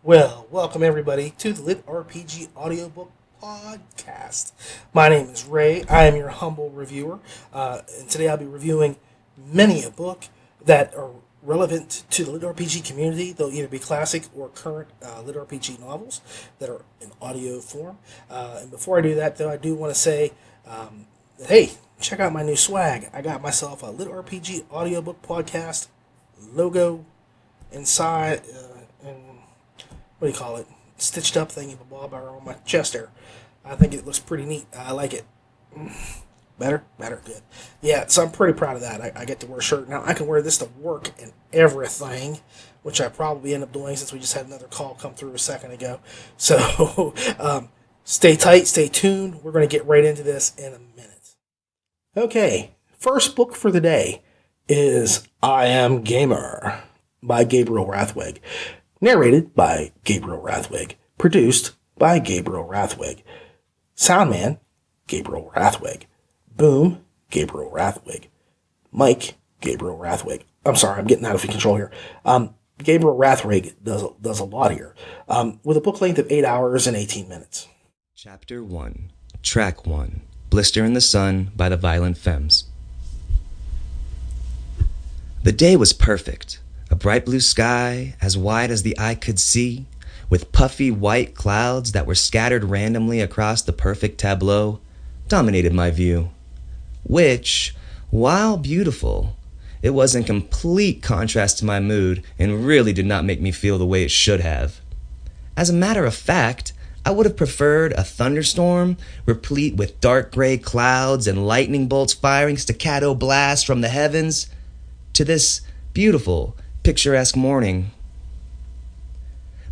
Well, welcome everybody to the LitRPG Audiobook Podcast. My name is Ray. I am your humble reviewer, and today I'll be reviewing many a book that are relevant to the LitRPG community. They'll either be classic or current LitRPG novels that are in audio form. And before I do that, though, I do want to say that, hey, check out my new swag. I got myself a LitRPG Audiobook Podcast logo inside, and what do you call it? Stitched up thingy bob on my chest there. I think it looks pretty neat. I like it. Better, good. Yeah, so I'm pretty proud of that. I get to wear a shirt now. I can wear this to work and everything, which I probably end up doing since we just had another call come through a second ago. So stay tight, stay tuned. We're going to get right into this in a minute. Okay, first book for the day is I Am Gamer by Gabriel Rathweg. Narrated by Gabriel Rathweg. Produced by Gabriel Rathweg. Soundman, Gabriel Rathweg. Boom, Gabriel Rathweg. Mike, Gabriel Rathweg. I'm sorry, I'm getting out of control here. Gabriel Rathweg does a lot here, with a book length of 8 hours and 18 minutes. Chapter 1, Track 1, Blister in the Sun by the Violent Femmes. The day was perfect. A bright blue sky, as wide as the eye could see, with puffy white clouds that were scattered randomly across the perfect tableau, dominated my view. Which, while beautiful, it was in complete contrast to my mood and really did not make me feel the way it should have. As a matter of fact, I would have preferred a thunderstorm, replete with dark gray clouds and lightning bolts firing staccato blasts from the heavens, to this beautiful, picturesque morning.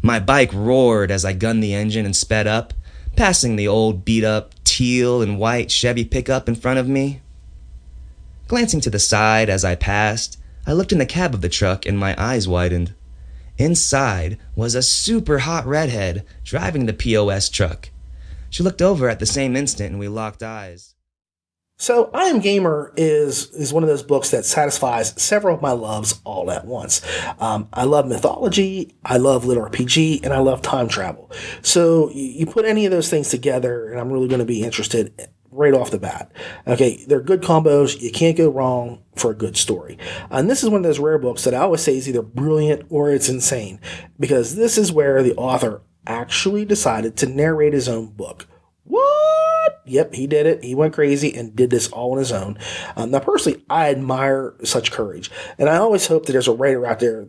My bike roared as I gunned the engine and sped up, passing the old beat-up teal and white Chevy pickup in front of me. Glancing to the side as I passed, I looked in the cab of the truck and my eyes widened. Inside was a super hot redhead driving the POS truck. She looked over at the same instant and we locked eyes. So, I Am Gamer is one of those books that satisfies several of my loves all at once. I love mythology, I love LitRPG, and I love time travel. So, you put any of those things together, and I'm really going to be interested right off the bat. Okay, they're good combos. You can't go wrong for a good story. And this is one of those rare books that I always say is either brilliant or it's insane, because this is where the author actually decided to narrate his own book. What? Yep, he did it. He went crazy and did this all on his own. Now, personally, I admire such courage. And I always hope that there's a writer out there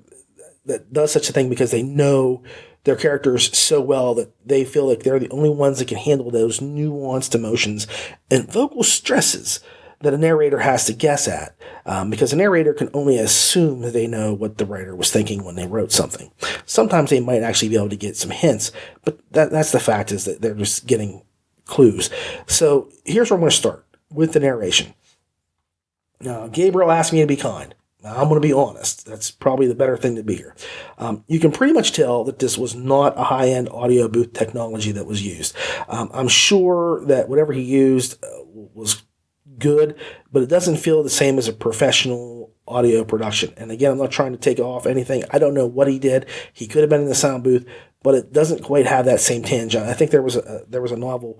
that does such a thing because they know their characters so well that they feel like they're the only ones that can handle those nuanced emotions and vocal stresses that a narrator has to guess at, because a narrator can only assume that they know what the writer was thinking when they wrote something. Sometimes they might actually be able to get some hints, but that's the fact, is that they're just getting clues. So here's where I'm going to start with the narration. Now, Gabriel asked me to be kind. Now, I'm going to be honest. That's probably the better thing to be here. You can pretty much tell that this was not a high-end audio booth technology that was used. I'm sure that whatever he used was good, but it doesn't feel the same as a professional audio production. And again, I'm not trying to take off anything. I don't know what he did. He could have been in the sound booth, but it doesn't quite have that same tinge. I think there was a novel,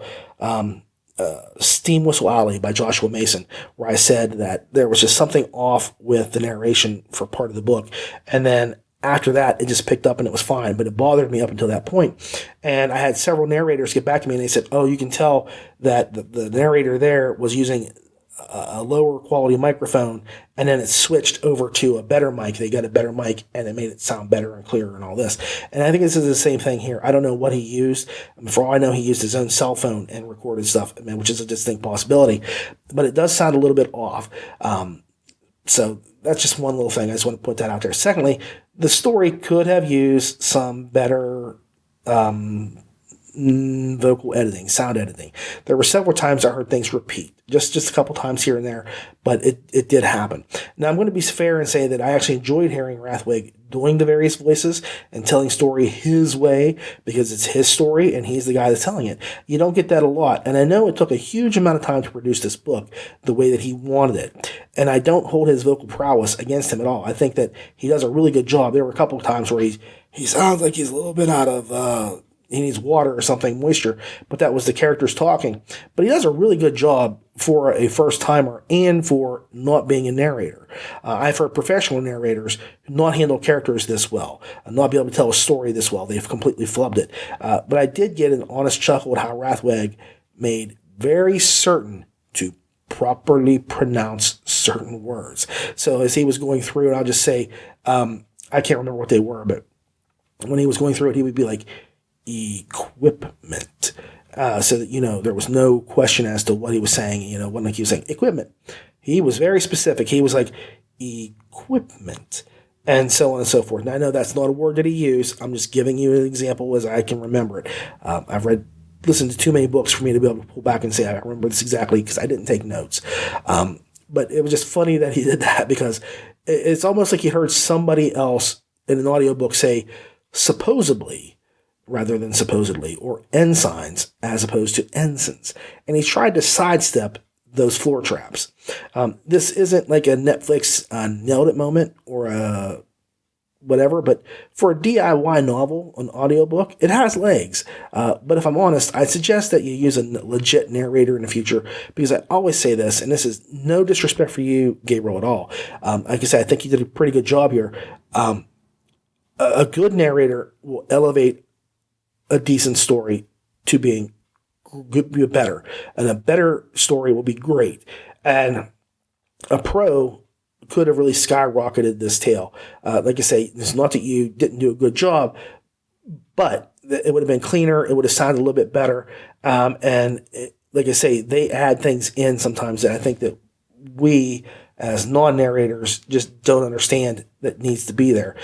Steam Whistle Alley by Joshua Mason, where I said that there was just something off with the narration for part of the book. And then after that, it just picked up and it was fine, but it bothered me up until that point. And I had several narrators get back to me and they said, oh, you can tell that the narrator there was using a lower quality microphone, and then it switched over to a better mic. They got a better mic, and it made it sound better and clearer and all this. And I think this is the same thing here. I don't know what he used. For all I know, he used his own cell phone and recorded stuff, which is a distinct possibility. But it does sound a little bit off. So that's just one little thing. I just want to put that out there. Secondly, the story could have used some better vocal editing, sound editing. There were several times I heard things repeat, just a couple times here and there, but it did happen. Now, I'm going to be fair and say that I actually enjoyed hearing Rathweg doing the various voices and telling story his way, because it's his story and he's the guy that's telling it. You don't get that a lot, and I know it took a huge amount of time to produce this book the way that he wanted it, and I don't hold his vocal prowess against him at all. I think that he does a really good job. There were a couple of times where he he sounds like he's a little bit out of, he needs water or something, moisture, but that was the characters talking. But he does a really good job for a first-timer and for not being a narrator. I've heard professional narrators not handle characters this well, not be able to tell a story this well. They've completely flubbed it. But I did get an honest chuckle at how Rathweg made very certain to properly pronounce certain words. So as he was going through, and I'll just say, I can't remember what they were, but when he was going through it, he would be like, equipment. So that, there was no question as to what he was saying. It wasn't like he was saying equipment. He was very specific. He was like, equipment, and so on and so forth. And I know that's not a word that he used. I'm just giving you an example as I can remember it. I've listened to too many books for me to be able to pull back and say, I remember this exactly because I didn't take notes. But it was just funny that he did that because it's almost like he heard somebody else in an audiobook say, supposedly, rather than supposedly, or ensigns as opposed to ensigns. And he tried to sidestep those floor traps. This isn't like a Netflix nailed it moment or a whatever, but for a DIY novel, an audiobook, it has legs. But if I'm honest, I suggest that you use a legit narrator in the future, because I always say this, and this is no disrespect for you, Gabriel, at all. Like I said, I think you did a pretty good job here. A good narrator will elevate a decent story to being better, and a better story will be great. And a pro could have really skyrocketed this tale. Like I say, it's not that you didn't do a good job, but it would have been cleaner. It would have sounded a little bit better. Like I say, they add things in sometimes that I think that we as non-narrators just don't understand that needs to be there.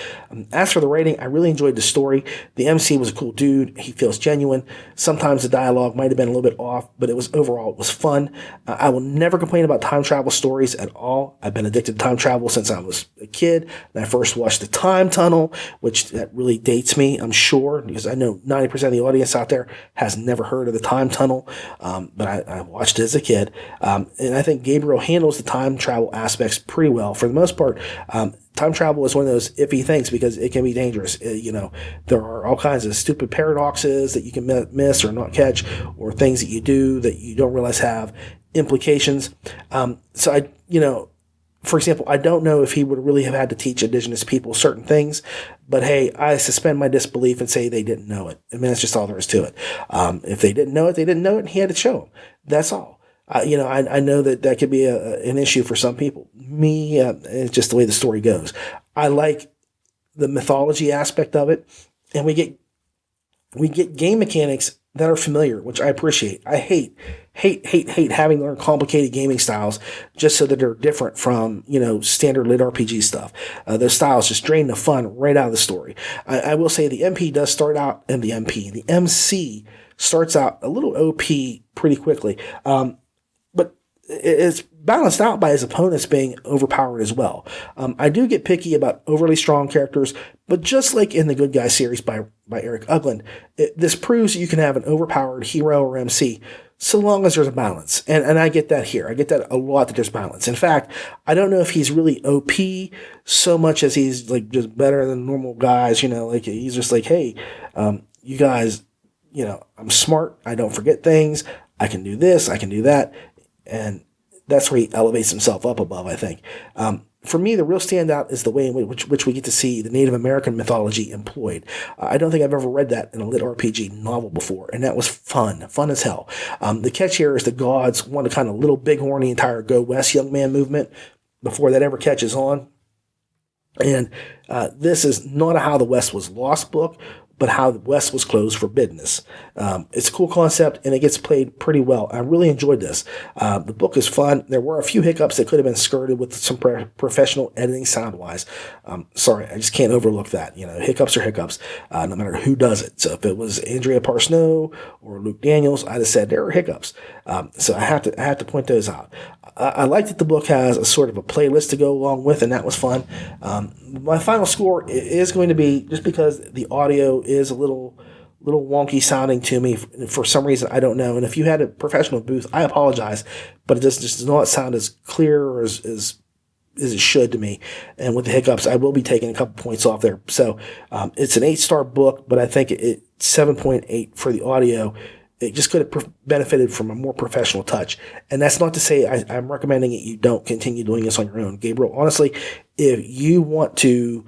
As for the writing, I really enjoyed the story. The MC was a cool dude. He feels genuine. Sometimes the dialogue might have been a little bit off, but it was fun. I will never complain about time travel stories at all. I've been addicted to time travel since I was a kid, and I first watched The Time Tunnel, which that really dates me, I'm sure, because I know 90% of the audience out there has never heard of The Time Tunnel, but I watched it as a kid. And I think Gabriel handles the time travel aspects pretty well. For the most part, time travel is one of those iffy things because it can be dangerous. There are all kinds of stupid paradoxes that you can miss or not catch, or things that you do that you don't realize have implications. For example, I don't know if he would really have had to teach indigenous people certain things, but hey, I suspend my disbelief and say they didn't know it. I mean, that's just all there is to it. If they didn't know it, they didn't know it, and he had to show them. That's all. I know that could be an issue for some people. Me, it's just the way the story goes. I like the mythology aspect of it, and we get game mechanics that are familiar, which I appreciate. I hate having to learn complicated gaming styles just so that they're different from, standard LitRPG stuff. Those styles just drain the fun right out of the story. I will say the MP does start out, and the MC starts out a little OP pretty quickly. But it's balanced out by his opponents being overpowered as well. I do get picky about overly strong characters, but just like in the Good Guy series by Eric Uggland, this proves you can have an overpowered hero or MC so long as there's a balance. And I get that here. I get that a lot, that there's balance. In fact, I don't know if he's really OP so much as he's like just better than normal guys, like he's just like, hey, you guys, I'm smart. I don't forget things. I can do this. I can do that. And that's where he elevates himself up above, I think. For me, the real standout is the way in which we get to see the Native American mythology employed. I don't think I've ever read that in a LitRPG novel before, and that was fun as hell. The catch here is the gods want to kind of little bighorn the entire Go West young man movement before that ever catches on. And this is not a How the West Was Lost book, but How the West Was Closed for Business. It's a cool concept, and it gets played pretty well. I really enjoyed this. The book is fun. There were a few hiccups that could have been skirted with some professional editing sound-wise. Sorry, I just can't overlook that. Hiccups are hiccups, no matter who does it. So if it was Andrea Parsnow or Luke Daniels, I'd have said there are hiccups. So I have to point those out. I like that the book has a sort of a playlist to go along with, and that was fun. My final score is going to be, just because the audio is a little wonky sounding to me for some reason, I don't know. And if you had a professional booth, I apologize, but it just does not sound as clear or as as it should to me. And with the hiccups, I will be taking a couple points off there. So it's an 8-star book, but I think it 7.8 for the audio. It just could have benefited from a more professional touch. And that's not to say I'm recommending it. You don't continue doing this on your own. Gabriel, honestly, if you want to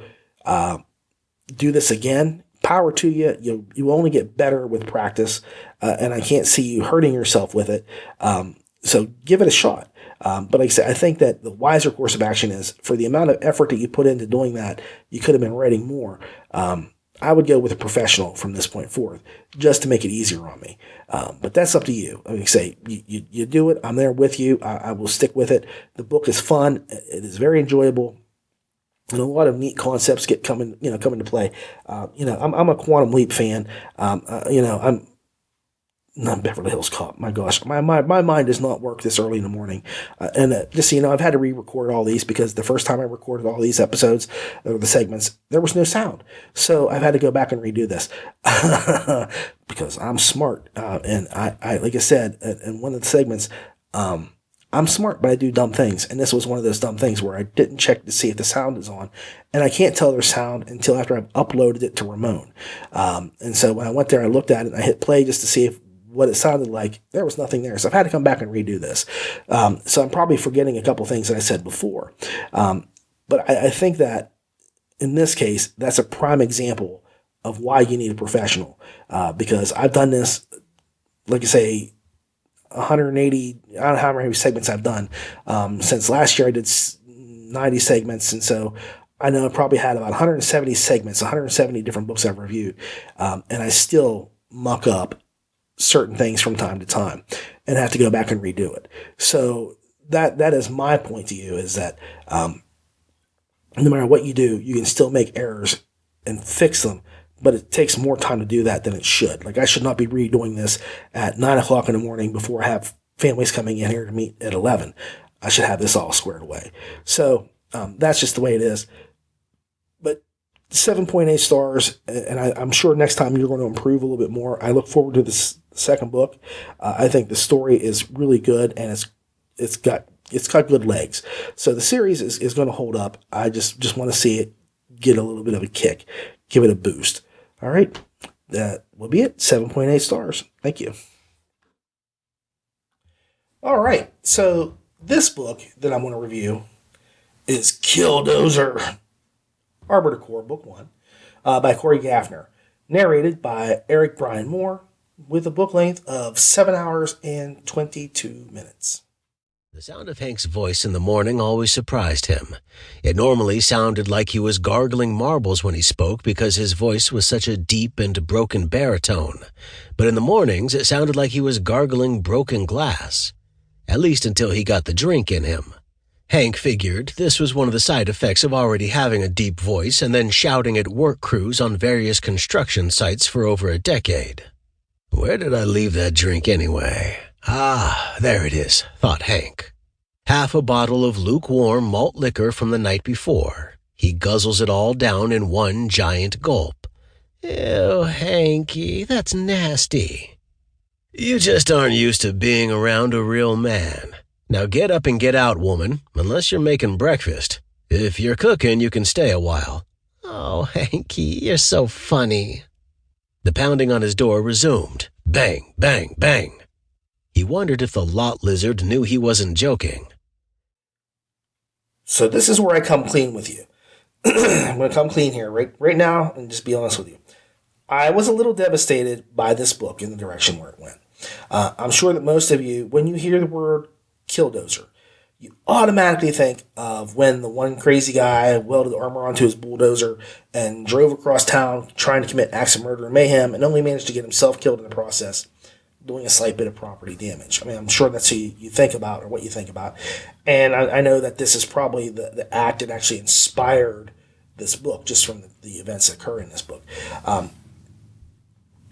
do this again, power to you. You only get better with practice. And I can't see you hurting yourself with it. So give it a shot. But like I said, I think that the wiser course of action is, for the amount of effort that you put into doing that, you could have been writing more. I would go with a professional from this point forth, just to make it easier on me. But that's up to you. I mean, say you do it. I'm there with you. I will stick with it. The book is fun. It is very enjoyable, and a lot of neat concepts come into play. I'm a Quantum Leap fan. I'm not Beverly Hills Cop. My gosh, my mind does not work this early in the morning. Just so you know, I've had to re-record all these because the first time I recorded all these episodes, or the segments, there was no sound. So I've had to go back and redo this because I'm smart. And I like I said, in one of the segments, I'm smart, but I do dumb things. And this was one of those dumb things where I didn't check to see if the sound is on. And I can't tell their sound until after I've uploaded it to Ramon. And so when I went there, I looked at it and I hit play just to see what it sounded like. There was nothing there. So I've had to come back and redo this. So I'm probably forgetting a couple things that I said before. But I think that in this case, that's a prime example of why you need a professional. Because I've done this, like I say, 180, I don't know how many segments I've done. Since last year, I did 90 segments. And so I know I probably had about 170 segments, 170 different books I've reviewed. And I still muck up certain things from time to time and have to go back and redo it. So that is my point to you, is that no matter what you do, you can still make errors and fix them, but it takes more time to do that than it should. Like, I should not be redoing this at 9 o'clock in the morning before I have families coming in here to meet at 11. I should have this all squared away. So that's just the way it is. But 7.8 stars, and I'm sure next time you're going to improve a little bit more. I look forward to this second book. I think the story is really good, and it's got good legs. So the series is going to hold up. I just want to see it get a little bit of a kick, give it a boost. All right, that will be it. 7.8 stars. Thank you. All right, so this book that I'm going to review is Killdozer, Arbiter Core, Book 1, by Corey Gaffner, narrated by Eric Brian Moore, with a book length of 7 hours and 22 minutes. The sound of Hank's voice in the morning always surprised him. It normally sounded like he was gargling marbles when he spoke because his voice was such a deep and broken baritone. But in the mornings, it sounded like he was gargling broken glass. At least until he got the drink in him. Hank figured this was one of the side effects of already having a deep voice and then shouting at work crews on various construction sites for over a decade. Where did I leave that drink anyway? Ah, there it is, thought Hank. Half a bottle of lukewarm malt liquor from the night before. He guzzles it all down in one giant gulp. Ew, Hanky, that's nasty. You just aren't used to being around a real man. Now get up and get out, woman, unless you're making breakfast. If you're cooking, you can stay a while. Oh, Hanky, you're so funny. The pounding on his door resumed. Bang, bang, bang. He wondered if the lot lizard knew he wasn't joking. So this is where I come clean with you. I'm going to come clean here right now and just be honest with you. I was a little devastated by this book in the direction where it went. I'm sure that most of you, when you hear the word Killdozer, you automatically think of when the one crazy guy welded armor onto his bulldozer and drove across town trying to commit acts of murder and mayhem and only managed to get himself killed in the process, doing a slight bit of property damage. I mean, I'm sure that's who you think about, or what you think about. And I know that this is probably the act that actually inspired this book, just from the events that occur in this book.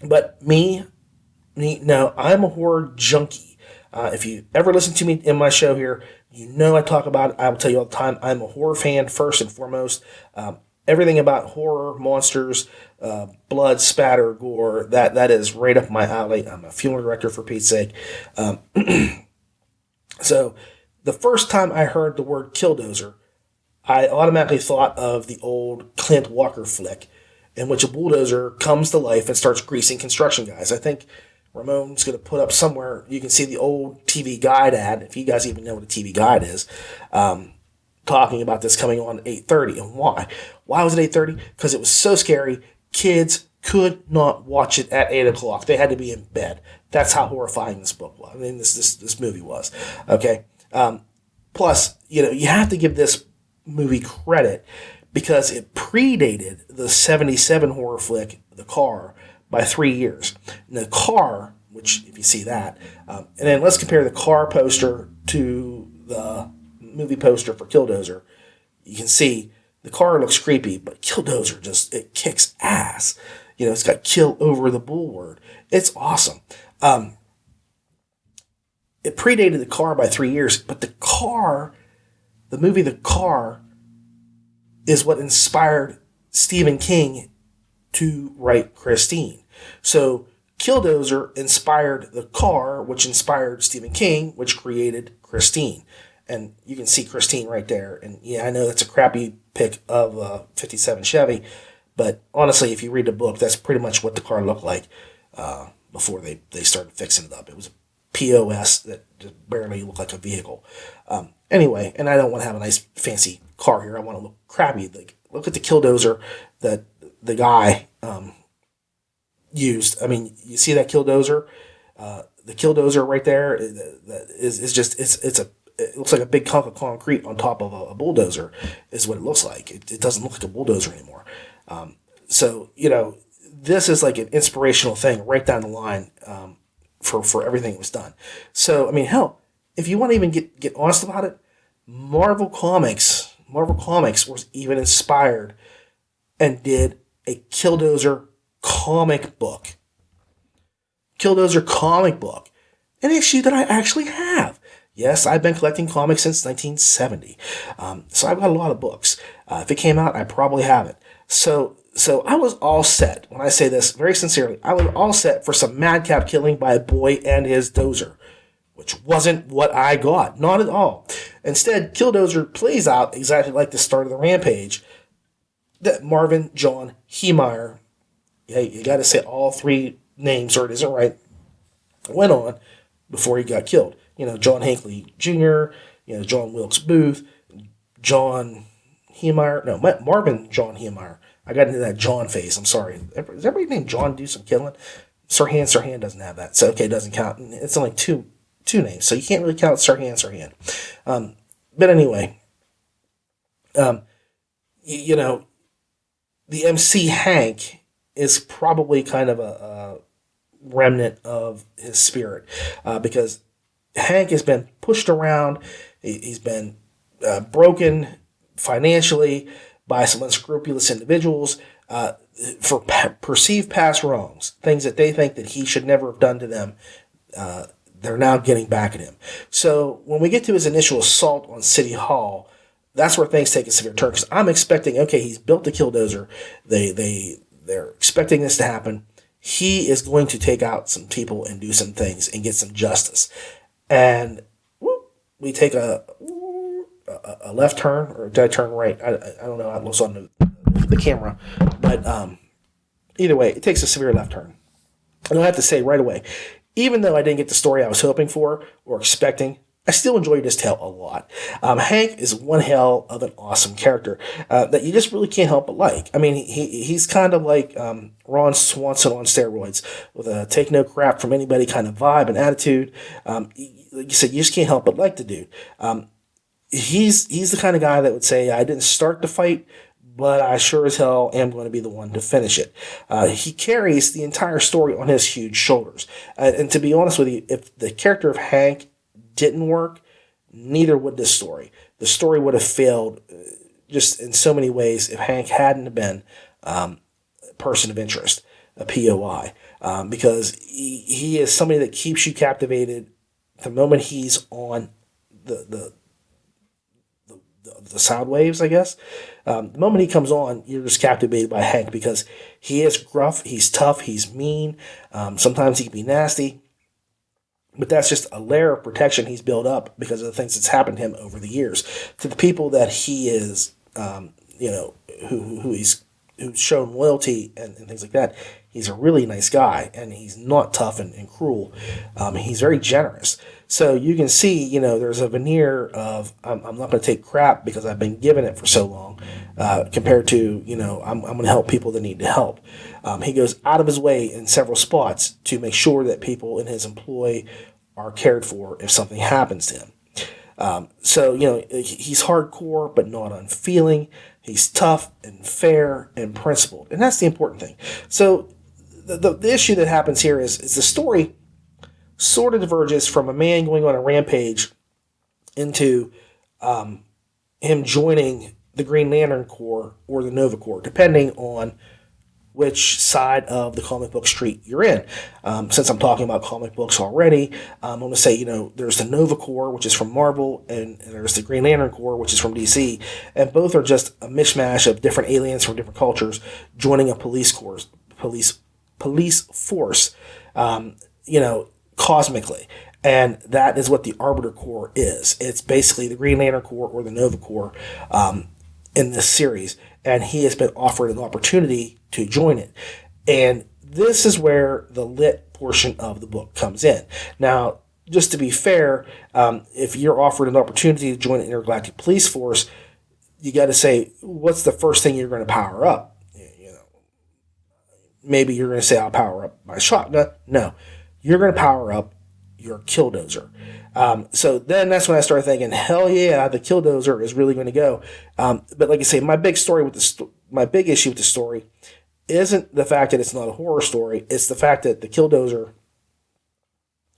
But no, I'm a horror junkie. If you ever listen to me in my show here, you know I talk about it. I will tell you all the time, I'm a horror fan first and foremost. Everything about horror, monsters, blood, spatter, gore, that is right up my alley. I'm a funeral director, for Pete's sake. So the first time I heard the word Killdozer, I automatically thought of the old Clint Walker flick in which a bulldozer comes to life and starts greasing construction guys. I think Ramon's going to put up somewhere, you can see the old TV Guide ad, if you guys even know what a TV Guide is, talking about this coming on at 8:30. And why? Why was it 8:30? Because it was so scary, kids could not watch it at 8 o'clock. They had to be in bed. That's how horrifying this book was. I mean, this movie was. Okay? Plus, you have to give this movie credit because it predated the 77 horror flick, The Car, by 3 years. And The Car, which, if you see that, and then let's compare The Car poster to the movie poster for Killdozer. You can see The Car looks creepy, but Killdozer it kicks ass. It's got kill over the bull word. It's awesome. It predated The Car by 3 years, but The movie The Car, is what inspired Stephen King to write Christine. So Killdozer inspired The Car, which inspired Stephen King, which created Christine. And you can see Christine right there. And yeah, I know that's a crappy pic of a 57 Chevy, but honestly, if you read the book, that's pretty much what the car looked like before they started fixing it up. It was a POS that just barely looked like a vehicle. Anyway, and I don't want to have a nice fancy car here. I want to look crappy. Look at the Killdozer that the guy used. I mean, you see that Killdozer? The Killdozer right there it looks like a big hunk of concrete on top of a bulldozer is what it looks like. It doesn't look like a bulldozer anymore. So, this is like an inspirational thing right down the line for everything that was done. So, I mean, hell, if you want to even get honest about it, Marvel Comics was even inspired and did a Killdozer comic book. An issue that I actually have. Yes, I've been collecting comics since 1970. So I've got a lot of books. If it came out, I probably have it. So I was all set. When I say this very sincerely, I was all set for some madcap killing by a boy and his dozer, which wasn't what I got. Not at all. Instead, Killdozer plays out exactly like the start of the Rampage that Marvin John Heemeyer, you got to say all three names or it isn't right, went on before he got killed. John Hinckley Jr., John Wilkes Booth, John Heemeyer. No, Marvin John Heemeyer. I got into that John phase. I'm sorry. Is everybody named John do some killing? Sirhan doesn't have that. So, okay, it doesn't count. It's only two names. So you can't really count Sirhan. But anyway, the MC Hank is probably kind of a remnant of his spirit because Hank has been pushed around. He's been broken financially by some unscrupulous individuals for perceived past wrongs, things that they think that he should never have done to them. They're now getting back at him. So when we get to his initial assault on City Hall, that's where things take a severe turn. Because I'm expecting, okay, he's built the Killdozer. They're expecting this to happen. He is going to take out some people and do some things and get some justice. And we take a left turn, or did I turn right? I don't know. I was on the camera. But either way, it takes a severe left turn. And I have to say right away, even though I didn't get the story I was hoping for or expecting, I still enjoyed this tale a lot. Hank is one hell of an awesome character that you just really can't help but like. I mean, he's kind of like Ron Swanson on steroids with a take no crap from anybody kind of vibe and attitude. Like you said, you just can't help but like the dude. He's the kind of guy that would say, I didn't start the fight, but I sure as hell am going to be the one to finish it. He carries the entire story on his huge shoulders. And to be honest with you, if the character of Hank didn't work, neither would this story. The story would have failed just in so many ways if Hank hadn't been a person of interest, a POI, because he is somebody that keeps you captivated the moment he's on the sound waves, I guess. The moment he comes on, you're just captivated by Hank because he is gruff, he's tough, he's mean. Sometimes he can be nasty. But that's just a layer of protection he's built up because of the things that's happened to him over the years. To the people that he is who's shown loyalty and things like that. He's a really nice guy, and he's not tough and cruel. He's very generous. So you can see, there's a veneer of I'm not going to take crap because I've been given it for so long, compared to, I'm going to help people that need to help. He goes out of his way in several spots to make sure that people in his employ are cared for if something happens to him. So he's hardcore, but not unfeeling. He's tough and fair and principled. And that's the important thing. So the issue that happens here is the story sort of diverges from a man going on a rampage into him joining the Green Lantern Corps or the Nova Corps, depending on which side of the comic book street you're in. Since I'm talking about comic books already, I'm going to say, there's the Nova Corps, which is from Marvel, and there's the Green Lantern Corps, which is from DC, and both are just a mishmash of different aliens from different cultures joining a police force, cosmically. And that is what the Arbiter Corps is. It's basically the Green Lantern Corps or the Nova Corps in this series, and he has been offered an opportunity to join it. And this is where the lit portion of the book comes in. Now, just to be fair, if you're offered an opportunity to join the Intergalactic Police Force, you got to say, what's the first thing you're going to power up? Maybe you're going to say, I'll power up my shotgun. No, you're going to power up your Killdozer. So then that's when I started thinking, hell yeah, the Killdozer is really going to go. But like I say, my big issue with the story isn't the fact that it's not a horror story. It's the fact that the Killdozer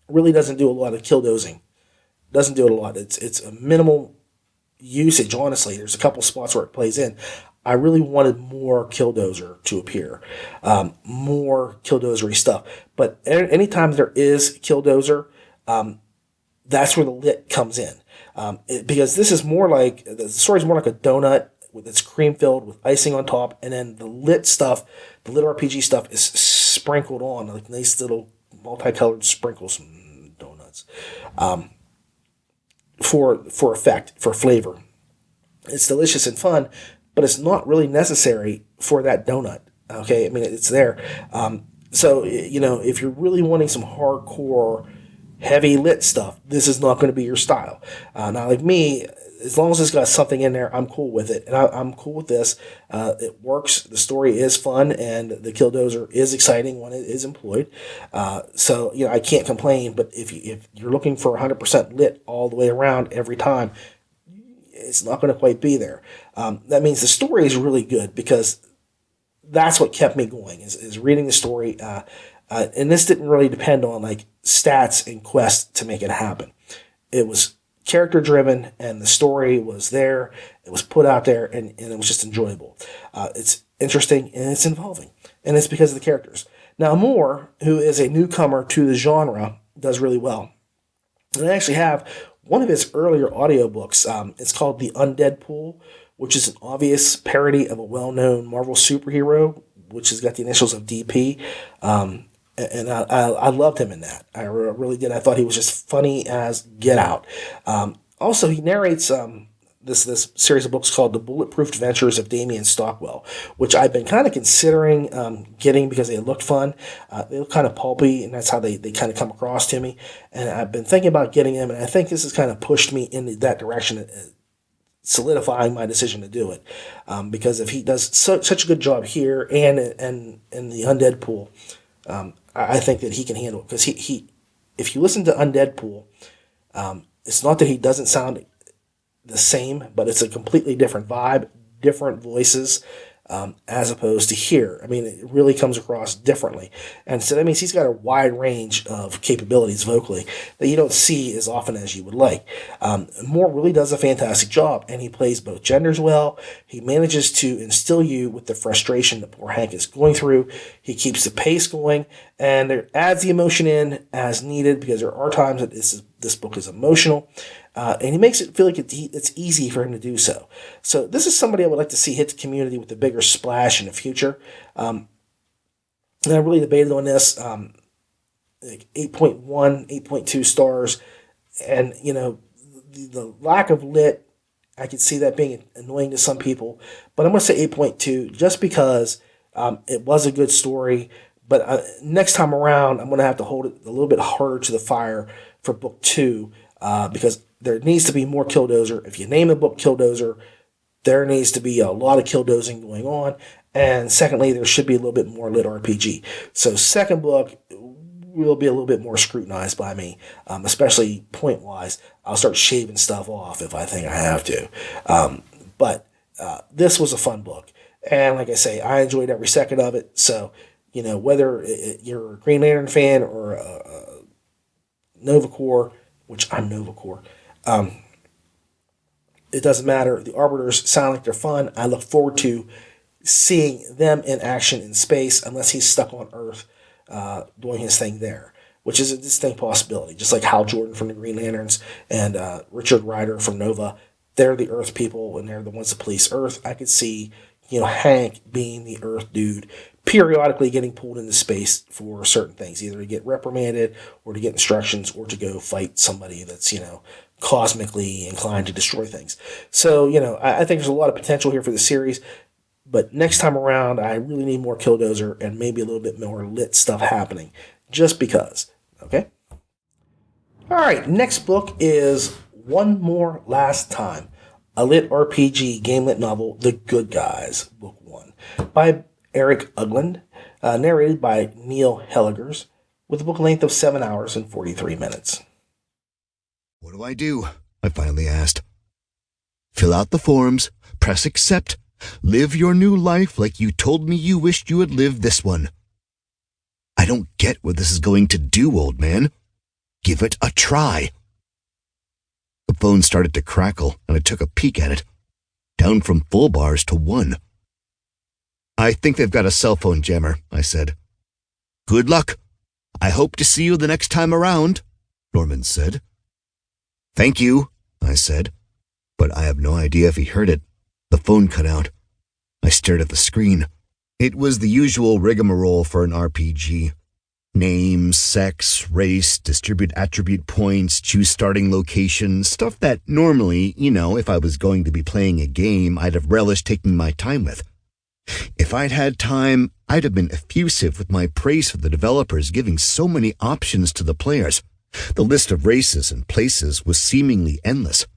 really doesn't do a lot of killdozing. Doesn't do it a lot. It's a minimal usage, honestly. There's a couple spots where it plays in. I really wanted more Killdozer to appear. More Killdozery stuff. But anytime there is Killdozer, that's where the lit comes in. Because this is more like, the story's more like a donut with its cream filled with icing on top, and then the lit stuff, the LitRPG stuff is sprinkled on, like nice little multicolored sprinkles from donuts. For effect, for flavor. It's delicious and fun, but it's not really necessary for that donut. Okay, I mean, it's there. So, if you're really wanting some hardcore, heavy lit stuff, this is not going to be your style. Now, like me, as long as it's got something in there, I'm cool with it. And I'm cool with this. It works. The story is fun, and the Killdozer is exciting when it is employed. So, I can't complain. But if you're looking for 100% lit all the way around every time, it's not going to quite be there. That means the story is really good, because that's what kept me going, is reading the story. And this didn't really depend on like stats and quests to make it happen. It was character driven, and the story was there. It was put out there, and it was just enjoyable. It's interesting, and it's involving, and it's because of the characters. Now, Moore, who is a newcomer to the genre, does really well. And I actually have one of his earlier audiobooks. It's called The Undead Pool, which is an obvious parody of a well-known Marvel superhero, which has got the initials of DP. And I loved him in that. I really did. I thought he was just funny as get out. Also, he narrates this series of books called The Bulletproof Adventures of Damien Stockwell, which I've been kind of considering getting because they looked fun. They look kind of pulpy, and that's how they kind of come across to me. And I've been thinking about getting them, and I think this has kind of pushed me in that direction, solidifying my decision to do it. Because if he does such a good job here and in the Undead Pool, I think that he can handle it. Because if you listen to Undead Pool, it's not that he doesn't sound the same, but it's a completely different vibe, different voices, as opposed to here. I mean, it really comes across differently. And so that means he's got a wide range of capabilities vocally that you don't see as often as you would like. Moore really does a fantastic job, and he plays both genders well. He manages to instill you with the frustration that poor Hank is going through. He keeps the pace going, and there adds the emotion in as needed, because there are times that this book is emotional. And he makes it feel like it's easy for him to do so. So this is somebody I would like to see hit the community with a bigger splash in the future. And I really debated on this, like 8.1, 8.2 stars. And, the lack of lit I could see that being annoying to some people, but I'm going to say 8.2 just because it was a good story. But next time around, I'm going to have to hold it a little bit harder to the fire for book 2 because there needs to be more Killdozer. If you name the book Killdozer, there needs to be a lot of killdozing going on. And secondly, there should be a little bit more LitRPG. So second book will be a little bit more scrutinized by me, especially point-wise. I'll start shaving stuff off if I think I have to. But this was a fun book. And like I say, I enjoyed every second of it. So, whether you're a Green Lantern fan or a Nova Corps, which I'm Nova Corps, it doesn't matter. The Arbiters sound like they're fun. I look forward to seeing them in action in space, unless he's stuck on Earth doing his thing there, which is a distinct possibility. Just like Hal Jordan from the Green Lanterns and Richard Rider from Nova, they're the Earth people and they're the ones that police Earth. I could see, Hank being the Earth dude, periodically getting pulled into space for certain things, either to get reprimanded or to get instructions or to go fight somebody that's, cosmically inclined to destroy things. So, I think there's a lot of potential here for the series. But next time around, I really need more Killdozer and maybe a little bit more lit stuff happening, just because. Okay? All right, next book is One More Last Time, a LitRPG GameLit novel, The Good Guys, Book 1, by Eric Ugland, narrated by Neil Helligers, with a book length of 7 hours and 43 minutes. What do? I finally asked. Fill out the forms, press accept, live your new life like you told me you wished you had lived this one. I don't get what this is going to do, old man. Give it a try. The phone started to crackle, and I took a peek at it. Down from full bars to 1. I think they've got a cell phone jammer, I said. Good luck. I hope to see you the next time around, Norman said. Thank you, I said, but I have no idea if he heard it. The phone cut out. I stared at the screen. It was the usual rigmarole for an RPG. Name, sex, race, distribute attribute points, choose starting location, stuff that normally, if I was going to be playing a game, I'd have relished taking my time with. If I'd had time, I'd have been effusive with my praise for the developers giving so many options to the players. The list of races and places was seemingly endless.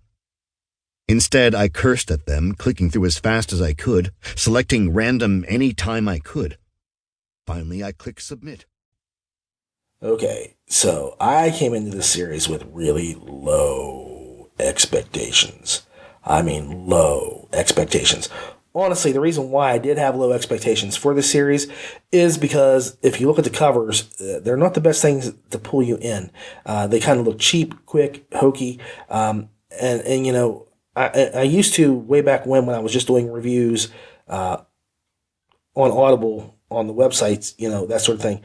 Instead, I cursed at them, clicking through as fast as I could, selecting random any time I could. Finally, I clicked submit. Okay, so I came into this series with really low expectations. I mean, low expectations. Honestly, the reason why I did have low expectations for this series is because if you look at the covers, they're not the best things to pull you in. They kind of look cheap, quick, hokey, and I used to, way back when I was just doing reviews on Audible, on the websites, that sort of thing,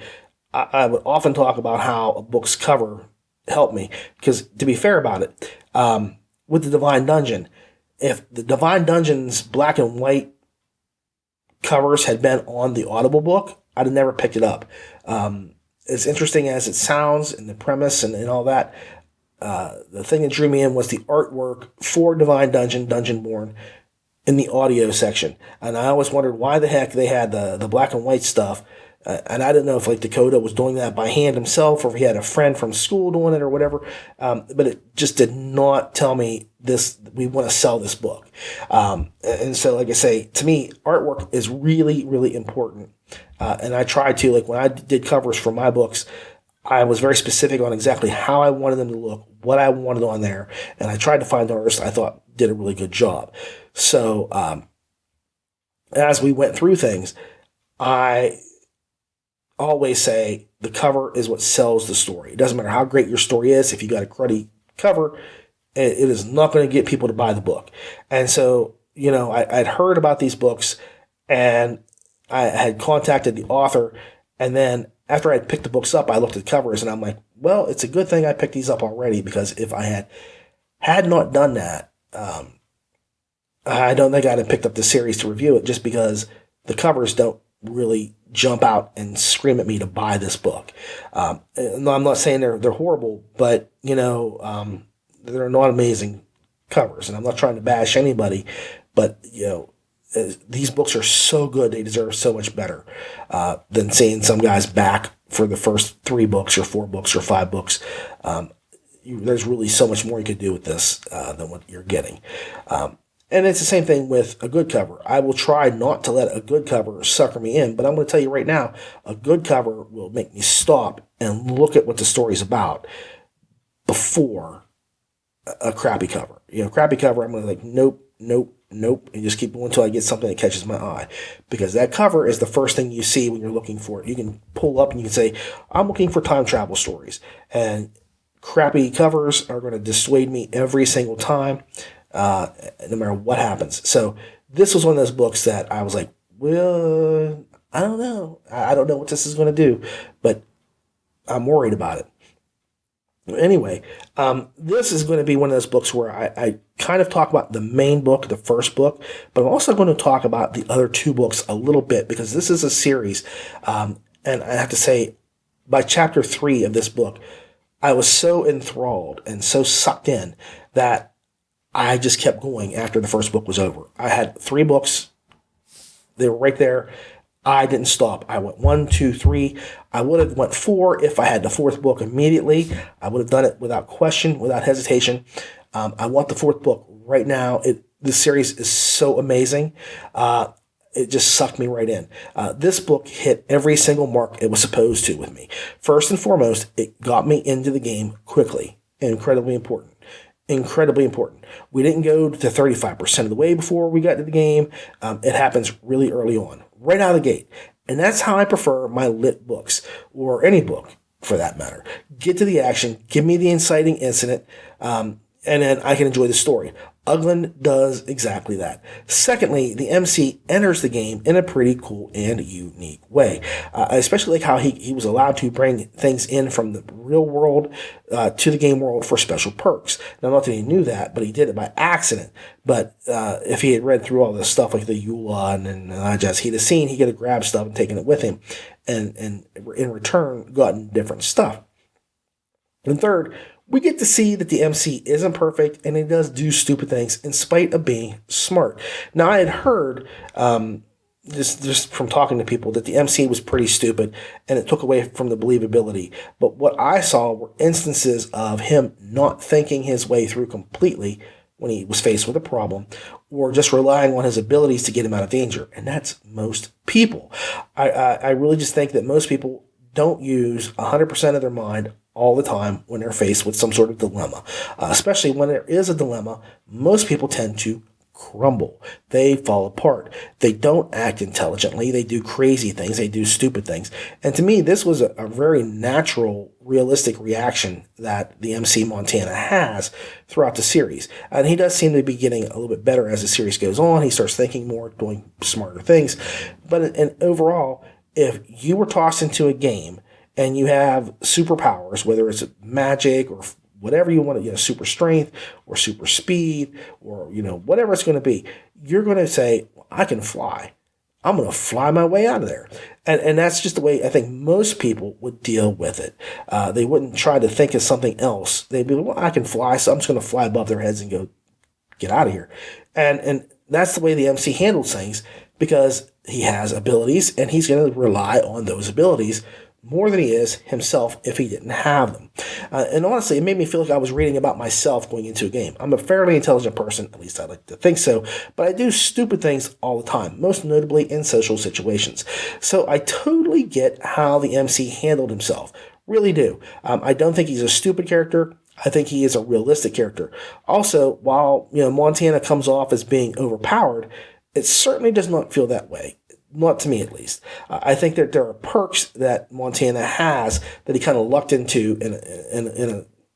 I would often talk about how a book's cover helped me. Because to be fair about it, with the Divine Dungeon, if the Divine Dungeon's black and white covers had been on the Audible book, I'd have never picked it up. As interesting as it sounds and the premise and all that, the thing that drew me in was the artwork for Divine Dungeon, Dungeonborn, in the audio section. And I always wondered why the heck they had the black and white stuff. And I didn't know if Dakota was doing that by hand himself or if he had a friend from school doing it or whatever. But it just did not tell me this, we want to sell this book. And so, like I say, to me, artwork is really, really important. And I tried to, when I did covers for my books, I was very specific on exactly how I wanted them to look, what I wanted on there. And I tried to find artists I thought did a really good job. So as we went through things, I always say the cover is what sells the story. It doesn't matter how great your story is. If you got a cruddy cover, it is not going to get people to buy the book. And so, I'd heard about these books and I had contacted the author. And then after I'd picked the books up, I looked at the covers and I'm like, well, it's a good thing I picked these up already, because if I had not done that, I don't think I'd have picked up the series to review it, just because the covers don't really jump out and scream at me to buy this book. No, I'm not saying they're horrible, but they're not amazing covers. And I'm not trying to bash anybody, but these books are so good, they deserve so much better than seeing some guys back for the first 3 books or 4 books or 5 books. There's really so much more you could do with this than what you're getting. And it's the same thing with a good cover. I will try not to let a good cover sucker me in, but I'm going to tell you right now, a good cover will make me stop and look at what the story's about before a crappy cover. Crappy cover, I'm going to nope, and just keep going until I get something that catches my eye. Because that cover is the first thing you see when you're looking for it. You can pull up and you can say, I'm looking for time travel stories. And crappy covers are going to dissuade me every single time. No matter what happens. So this was one of those books that I was like, well, I don't know. I don't know what this is going to do, but I'm worried about it. Anyway, this is going to be one of those books where I kind of talk about the main book, the first book, but I'm also going to talk about the other 2 books a little bit because this is a series. And I have to say, by chapter 3 of this book, I was so enthralled and so sucked in that I just kept going after the first book was over. I had 3 books. They were right there. I didn't stop. I went 1, 2, 3. I would have went 4 if I had the 4th book immediately. I would have done it without question, without hesitation. I want the 4th book right now. This series is so amazing. It just sucked me right in. This book hit every single mark it was supposed to with me. First and foremost, it got me into the game quickly. Incredibly important. We didn't go to 35% of the way before we got to the game. It happens really early on, right out of the gate. And that's how I prefer my lit books, or any book for that matter. Get to the action, give me the inciting incident, and then I can enjoy the story. Uglin does exactly that. Secondly, the MC enters the game in a pretty cool and unique way. I especially like how he was allowed to bring things in from the real world to the game world for special perks. Now, not that he knew that, but he did it by accident. But if he had read through all this stuff like the EULA and Najaz, he'd have seen he could have grabbed stuff and taken it with him, and in return gotten different stuff. And third, we get to see that the MC isn't perfect and he does do stupid things in spite of being smart. Now, I had heard, just from talking to people, that the MC was pretty stupid and it took away from the believability. But what I saw were instances of him not thinking his way through completely when he was faced with a problem, or just relying on his abilities to get him out of danger. And that's most people. I really just think that most people don't use 100% of their mind all the time when they're faced with some sort of dilemma. Especially when there is a dilemma, most people tend to crumble. They fall apart. They don't act intelligently. They do crazy things. They do stupid things. And to me, this was a very natural, realistic reaction that the MC Montana has throughout the series. And he does seem to be getting a little bit better as the series goes on. He starts thinking more, doing smarter things. But overall, if you were tossed into a game and you have superpowers, whether it's magic or whatever you want to, super strength or super speed or, whatever it's going to be, you're going to say, I can fly. I'm going to fly my way out of there. And that's just the way I think most people would deal with it. They wouldn't try to think of something else. They'd be like, well, I can fly, so I'm just going to fly above their heads and go get out of here. And that's the way the MC handles things, because he has abilities and he's going to rely on those abilities more than he is himself if he didn't have them. And honestly, it made me feel like I was reading about myself going into a game. I'm a fairly intelligent person, at least I like to think so, but I do stupid things all the time, most notably in social situations. So I totally get how the MC handled himself. Really do. I don't think he's a stupid character. I think he is a realistic character. Also, while Montana comes off as being overpowered, it certainly does not feel that way. Not to me, at least. I think that there are perks that Montana has that he kind of lucked into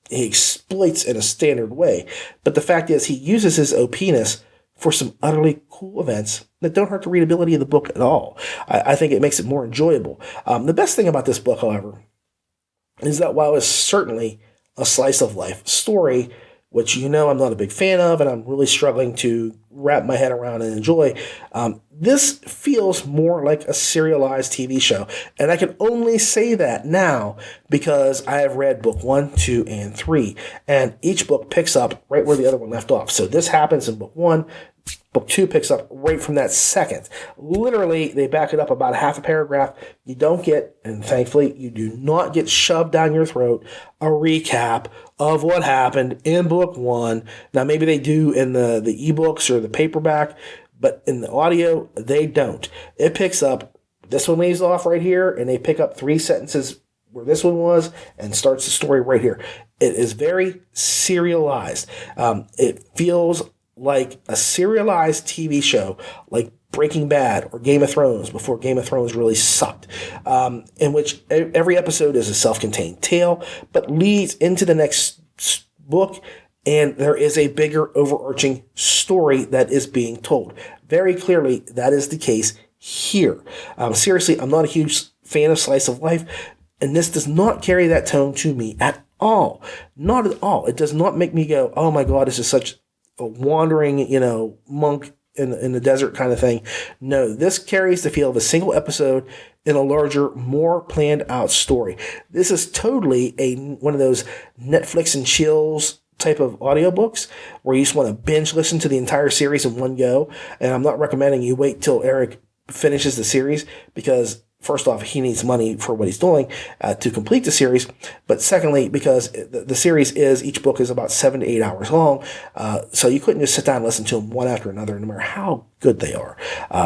he exploits in a standard way. But the fact is, he uses his OP-ness for some utterly cool events that don't hurt the readability of the book at all. I think it makes it more enjoyable. The best thing about this book, however, is that while it's certainly a slice of life story, which I'm not a big fan of, and I'm really struggling to wrap my head around and enjoy. This feels more like a serialized TV show. And I can only say that now because I have read book 1, 2, and 3. And each book picks up right where the other one left off. So this happens in book 1. Book 2 picks up right from that second. Literally, they back it up about a half a paragraph. You don't get, and thankfully, you do not get shoved down your throat, a recap of what happened in book 1. Now, maybe they do in the ebooks or the paperback, but in the audio, they don't. It picks up, this one leaves off right here, and they pick up 3 sentences where this one was and starts the story right here. It is very serialized. It feels like a serialized TV show, like Breaking Bad or Game of Thrones before Game of Thrones really sucked, in which every episode is a self-contained tale, but leads into the next book, and there is a bigger overarching story that is being told. Very clearly, that is the case here. Seriously, I'm not a huge fan of slice of life, and this does not carry that tone to me at all. Not at all. It does not make me go, oh my God, this is such a wandering, monk in the desert kind of thing. No, this carries the feel of a single episode in a larger, more planned out story. This is totally one of those Netflix and chills type of audiobooks where you just want to binge listen to the entire series in one go. And I'm not recommending you wait till Eric finishes the series because first off, he needs money for what he's doing to complete the series. But secondly, because the series each book is about 7 to 8 hours long. So you couldn't just sit down and listen to them one after another, no matter how good they are.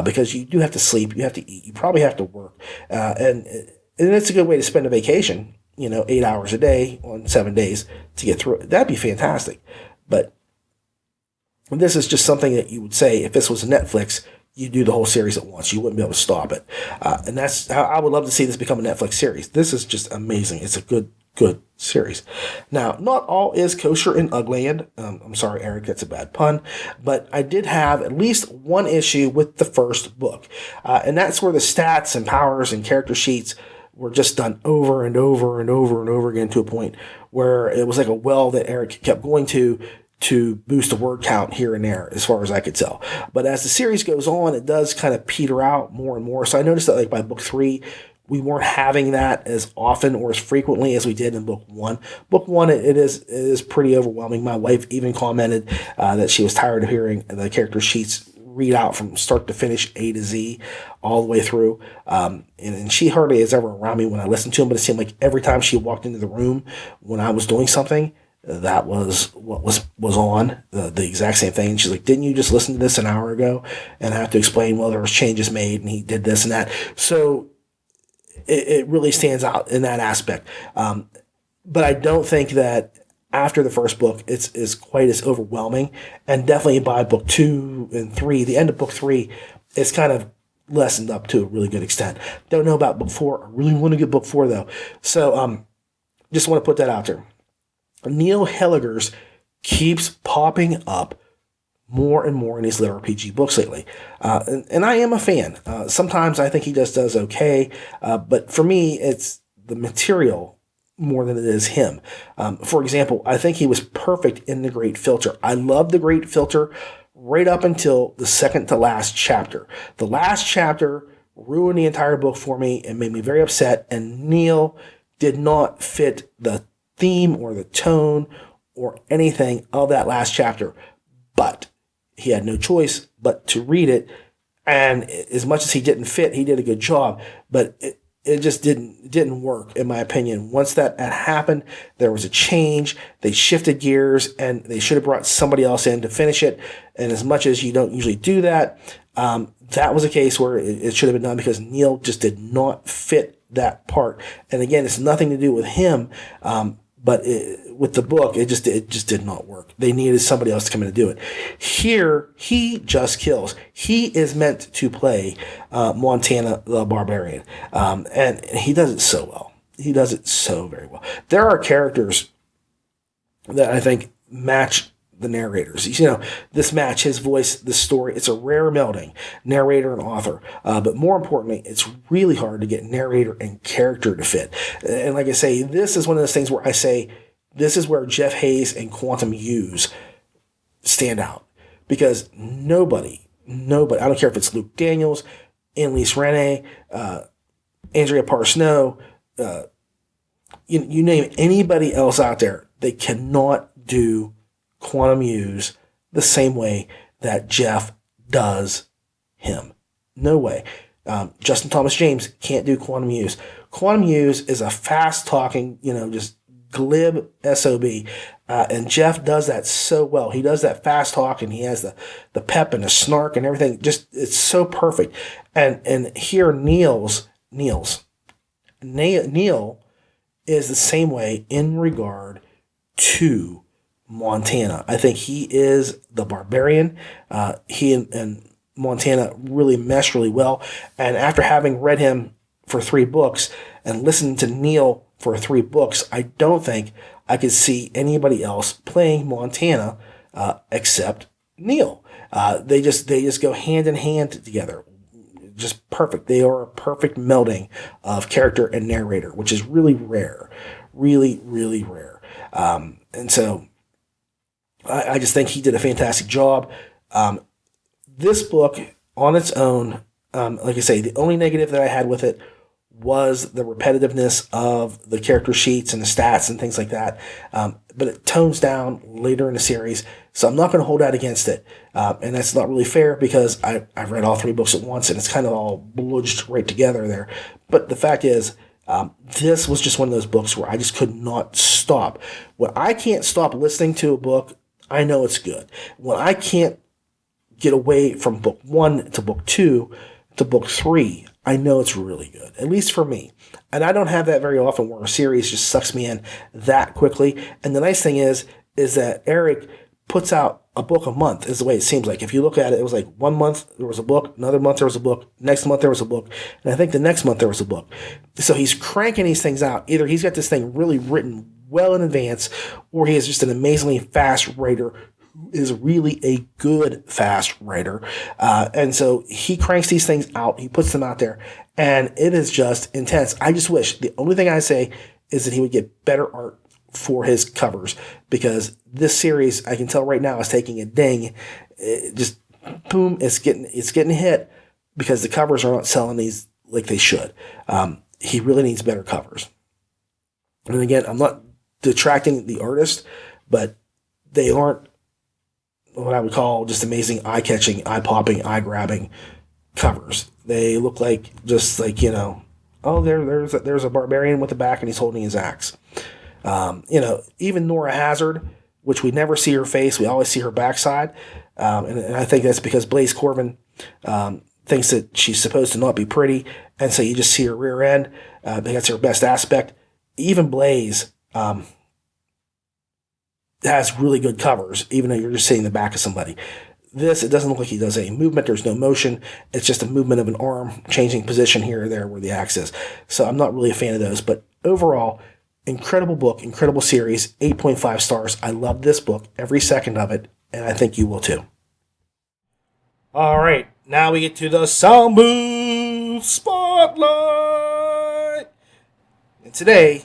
Because you do have to sleep, you have to eat, you probably have to work. And it's a good way to spend a vacation, 8 hours a day on 7 days to get through it. That'd be fantastic. But this is just something that you would say if this was Netflix, you do the whole series at once. You wouldn't be able to stop it. And that's how I would love to see this become a Netflix series. This is just amazing. It's a good series. Now, not all is kosher in Ugland. I'm sorry, Eric, that's a bad pun. But I did have at least one issue with the first book. And that's where the stats and powers and character sheets were just done over and over and over and over again to a point where it was like a well that Eric kept going to boost the word count here and there, as far as I could tell. But as the series goes on, it does kind of peter out more and more. So I noticed that by book 3, we weren't having that as often or as frequently as we did in book 1. Book 1, it is pretty overwhelming. My wife even commented that she was tired of hearing the character sheets read out from start to finish, A to Z, all the way through. And she hardly is ever around me when I listen to them, but it seemed like every time she walked into the room when I was doing something, that was what was on, the exact same thing. And she's like, didn't you just listen to this an hour ago? And I have to explain, well, there was changes made and he did this and that. So it really stands out in that aspect. But I don't think that after the first book, it's quite as overwhelming. And definitely by book 2 and 3, the end of book 3, it's kind of lessened up to a really good extent. Don't know about book 4. I really want to get book 4 though. So just want to put that out there. Neil Helligers keeps popping up more and more in these LitRPG books lately. And I am a fan. Sometimes I think he just does okay. But for me, it's the material more than it is him. For example, I think he was perfect in The Great Filter. I love The Great Filter right up until the second to last chapter. The last chapter ruined the entire book for me and made me very upset. And Neil did not fit the theme or the tone or anything of that last chapter, but he had no choice but to read it. And as much as he didn't fit, he did a good job, but it just didn't work, in my opinion. Once that happened, there was a change. They shifted gears, and they should have brought somebody else in to finish it. And as much as you don't usually do that, that was a case where it should have been done because Neil just did not fit that part. And again, it's nothing to do with him, but with the book, it just did not work. They needed somebody else to come in and do it. Here, he just kills. He is meant to play Montana the Barbarian, and he does it so well. He does it so very well. There are characters that I think match the narrators. This match, his voice, the story, it's a rare melding, narrator and author. But more importantly, it's really hard to get narrator and character to fit. And like I say, this is one of those things where I say, this is where Jeff Hayes and Quantum Hughes stand out. because nobody, I don't care if it's Luke Daniels, Annalise Rene, Andrea Parsnow, you name anybody else out there, they cannot do Quantum Muse the same way that Jeff does him. No way. Justin Thomas James can't do Quantum Muse. Quantum Muse is a fast-talking, just glib SOB. And Jeff does that so well. He does that fast talk, and he has the pep and the snark and everything. Just, it's so perfect. And here Neil is the same way in regard to Montana. I think he is the barbarian. He and Montana really mesh really well. And after having read him for 3 books and listened to Neil for 3 books, I don't think I could see anybody else playing Montana except Neil. They just go hand in hand together. Just perfect. They are a perfect melding of character and narrator, which is really rare. Really, really rare. And so I just think he did a fantastic job. This book on its own, like I say, the only negative that I had with it was the repetitiveness of the character sheets and the stats and things like that. But it tones down later in the series, so I'm not going to hold out against it. And that's not really fair because I've read all 3 books at once and it's kind of all bludged right together there. But the fact is, this was just one of those books where I just could not stop. When I can't stop listening to a book, I know it's good. When I can't get away from book 1 to book 2 to book 3, I know it's really good, at least for me. And I don't have that very often where a series just sucks me in that quickly. And the nice thing is that Eric puts out a book a month, is the way it seems like. If you look at it, it was like 1 month there was a book, another month there was a book, next month there was a book, and I think the next month there was a book. So he's cranking these things out. Either he's got this thing really written well in advance, or he is just an amazingly fast writer who is really a good fast writer. And so he cranks these things out, he puts them out there, and it is just intense. I just wish, the only thing I say is that he would get better art for his covers, because this series, I can tell right now, is taking a ding. It just boom, it's getting hit because the covers are not selling these like they should. He really needs better covers. And again, I'm not detracting the artist, but they aren't what I would call just amazing, eye-catching, eye-popping, eye-grabbing covers. They look like just like, oh, there's a barbarian with a back and he's holding his axe. Even Nora Hazard, which we never see her face, we always see her backside. And I think that's because Blaze Corbin thinks that she's supposed to not be pretty, and so you just see her rear end. I think that's her best aspect. Even Blaze has really good covers, even though you're just seeing the back of somebody. This, it doesn't look like he does any movement. There's no motion. It's just a movement of an arm changing position here or there where the axe is. So I'm not really a fan of those. But overall, incredible book, incredible series, 8.5 stars. I love this book, every second of it, and I think you will too. All right, now we get to the Sound Booth Spotlight. And today,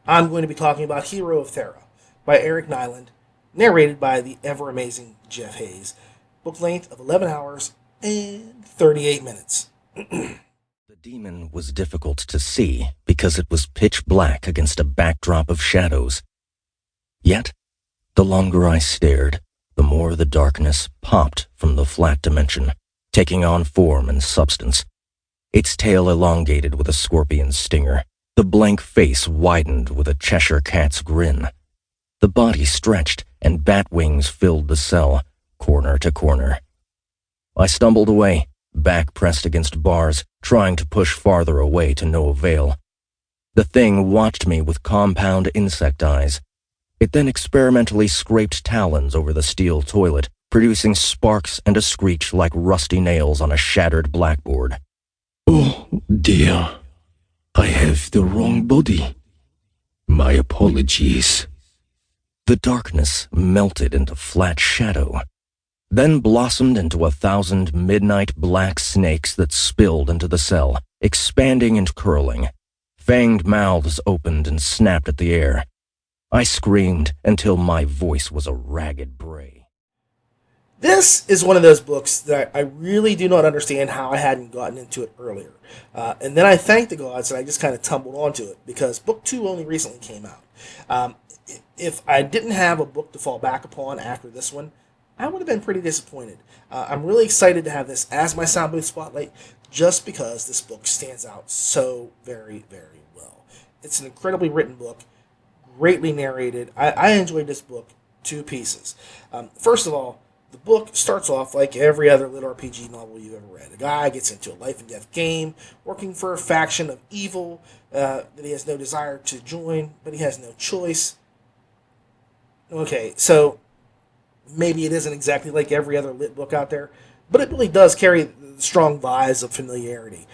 I'm going to be talking about Hero of Thera by Eric Nyland, narrated by the ever-amazing Jeff Hayes. Book length of 11 hours and 38 minutes. The demon was difficult to see because it was pitch black against a backdrop of shadows. Yet, the longer I stared, the more the darkness popped from the flat dimension, taking on form and substance. Its tail elongated with a scorpion's stinger, the blank face widened with a Cheshire cat's grin. The body stretched, and bat wings filled the cell, corner to corner. I stumbled away, back pressed against bars, trying to push farther away to no avail. The thing watched me with compound insect eyes. It then experimentally scraped talons over the steel toilet, producing sparks and a screech like rusty nails on a shattered blackboard. Oh, dear. I have the wrong body. My apologies. The darkness melted into flat shadow, then blossomed into 1,000 midnight black snakes that spilled into the cell, expanding and curling. Fanged mouths opened and snapped at the air. I screamed until my voice was a ragged bray. This is one of those books that I really do not understand how I hadn't gotten into it earlier. And then I thank the gods that I just kind of tumbled onto it because book two only recently came out. Um, if I didn't have a book to fall back upon after this one, I would have been pretty disappointed. I'm really excited to have this as my soundbooth spotlight just because this book stands out so very, very well. It's an incredibly written book, greatly narrated. I enjoyed this book two pieces. First of all, the book starts off like every other lit RPG novel you've ever read. A guy gets into a life and death game, working for a faction of evil that he has no desire to join, but he has no choice. Okay, so maybe it isn't exactly like every other lit book out there, but it really does carry strong vibes of familiarity.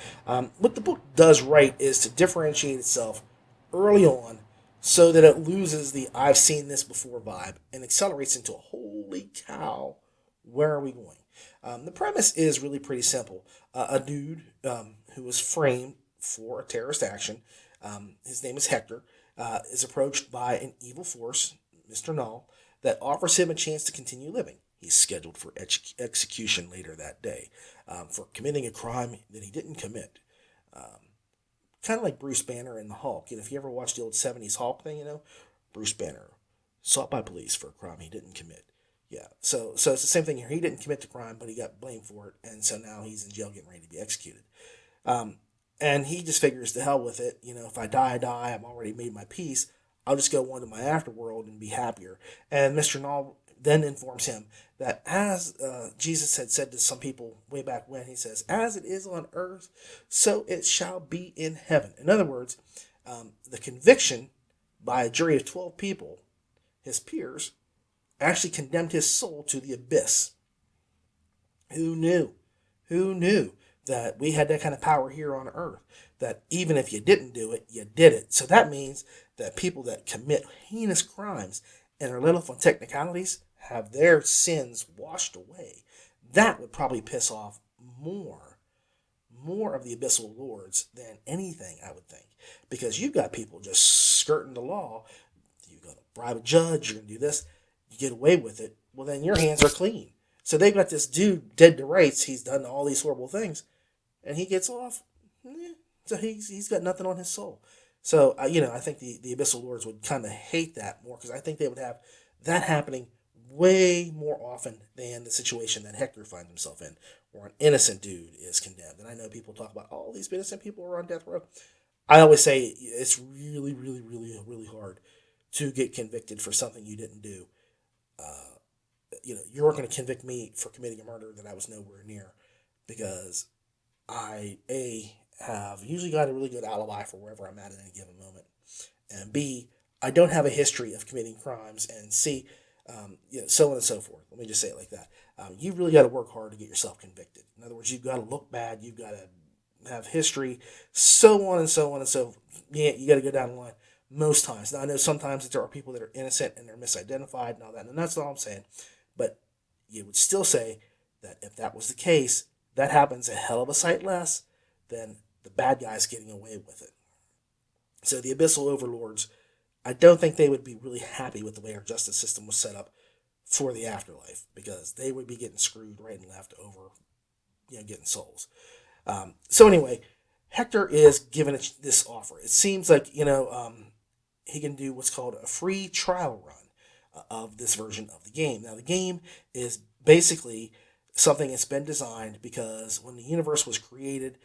What the book does right is to differentiate itself early on so that it loses the I've seen this before vibe and accelerates into a holy cow, where are we going? The premise is really pretty simple. A dude who was framed for a terrorist action, his name is Hector, is approached by an evil force, Mr. Null, that offers him a chance to continue living. He's scheduled for execution later that day for committing a crime that he didn't commit. Kind of like Bruce Banner in the Hulk. If you ever watched the old 70s Hulk thing, Bruce Banner sought by police for a crime he didn't commit. Yeah, so it's the same thing here. He didn't commit the crime, but he got blamed for it, and so now he's in jail getting ready to be executed. And he just figures to hell with it. If I die, I die. I've already made my peace. I'll just go on to my afterworld and be happier. And Mr. Null then informs him that as Jesus had said to some people way back when, he says, as it is on earth, so it shall be in heaven. In other words, the conviction by a jury of 12 people, his peers, actually condemned his soul to the abyss. Who knew? Who knew that we had that kind of power here on earth? That even if you didn't do it, you did it. So that means that people that commit heinous crimes and are let off on technicalities have their sins washed away. That would probably piss off more of the abyssal lords than anything, I would think. Because you've got people just skirting the law. You're going to bribe a judge, you're going to do this, you get away with it, well then your hands are clean. So they've got this dude dead to rights, he's done all these horrible things, and he gets off. So he's got nothing on his soul. So, I think the Abyssal Lords would kind of hate that more because I think they would have that happening way more often than the situation that Hector finds himself in, where an innocent dude is condemned. And I know people talk about, all these innocent people are on death row. I always say it's really, really, really, really hard to get convicted for something you didn't do. You're not going to convict me for committing a murder that I was nowhere near because I, A, have usually got a really good alibi for wherever I'm at any given moment, and B, I don't have a history of committing crimes, and C, so on and so forth. Let me just say it like that. You really got to work hard to get yourself convicted. In other words, you've got to look bad, you've got to have history, so on and so on and so. Yeah, you got to go down the line most times. Now I know sometimes there are people that are innocent and they're misidentified and all that, and that's all I'm saying. But you would still say that if that was the case, that happens a hell of a sight less than the bad guys getting away with it. So the Abyssal Overlords, I don't think they would be really happy with the way our justice system was set up for the afterlife because they would be getting screwed right and left over, getting souls. So anyway, Hector is given this offer. It seems like, he can do what's called a free trial run of this version of the game. Now, the game is basically something that's been designed because when the universe was created,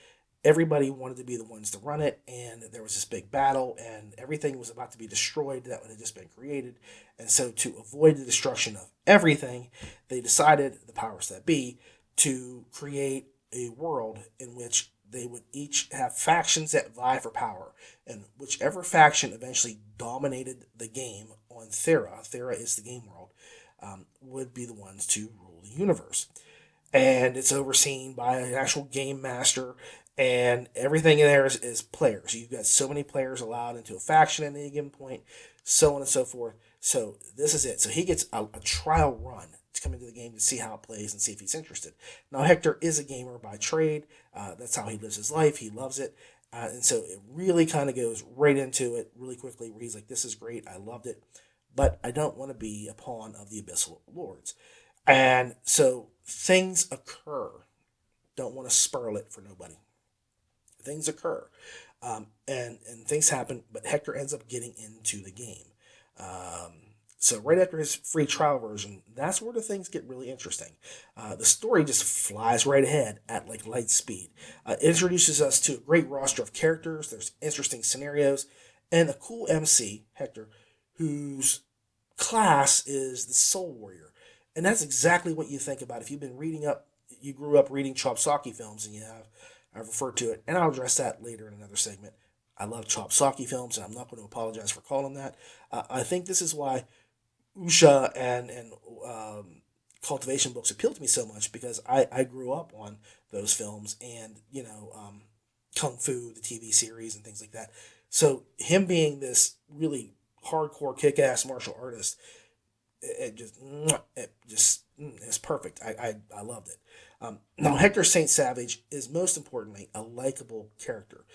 everybody wanted to be the ones to run it, and there was this big battle, and everything was about to be destroyed that had just been created. And so to avoid the destruction of everything, they decided, the powers that be, to create a world in which they would each have factions that vie for power. And whichever faction eventually dominated the game on Thera is the game world, would be the ones to rule the universe. And it's overseen by an actual game master, and everything in there is players. You've got so many players allowed into a faction at any given point, so on and so forth. So this is it. So he gets a trial run to come into the game to see how it plays and see if he's interested. Now, Hector is a gamer by trade. That's how he lives his life. He loves it. And so it really kind of goes right into it really quickly where he's like, this is great. I loved it. But I don't want to be a pawn of the Abyssal Lords. And so things occur. Don't want to spoil it for nobody. Things occur, and things happen, but Hector ends up getting into the game. So right after his free trial version, that's where the things get really interesting. The story just flies right ahead at like light speed. It introduces us to a great roster of characters. There's interesting scenarios and a cool MC, Hector, whose class is the Soul Warrior. And that's exactly what you think about if you've been reading up, you grew up reading Chopsaki films, and I've referred to it, and I'll address that later in another segment. I love Chopsaki films, and I'm not going to apologize for calling them that. I think this is why Usha and cultivation books appeal to me so much, because I grew up on those films and Kung Fu, the TV series, and things like that. So him being this really hardcore kick-ass martial artist, it's perfect. I loved it. Now, Hector St. Savage is most importantly a likable character.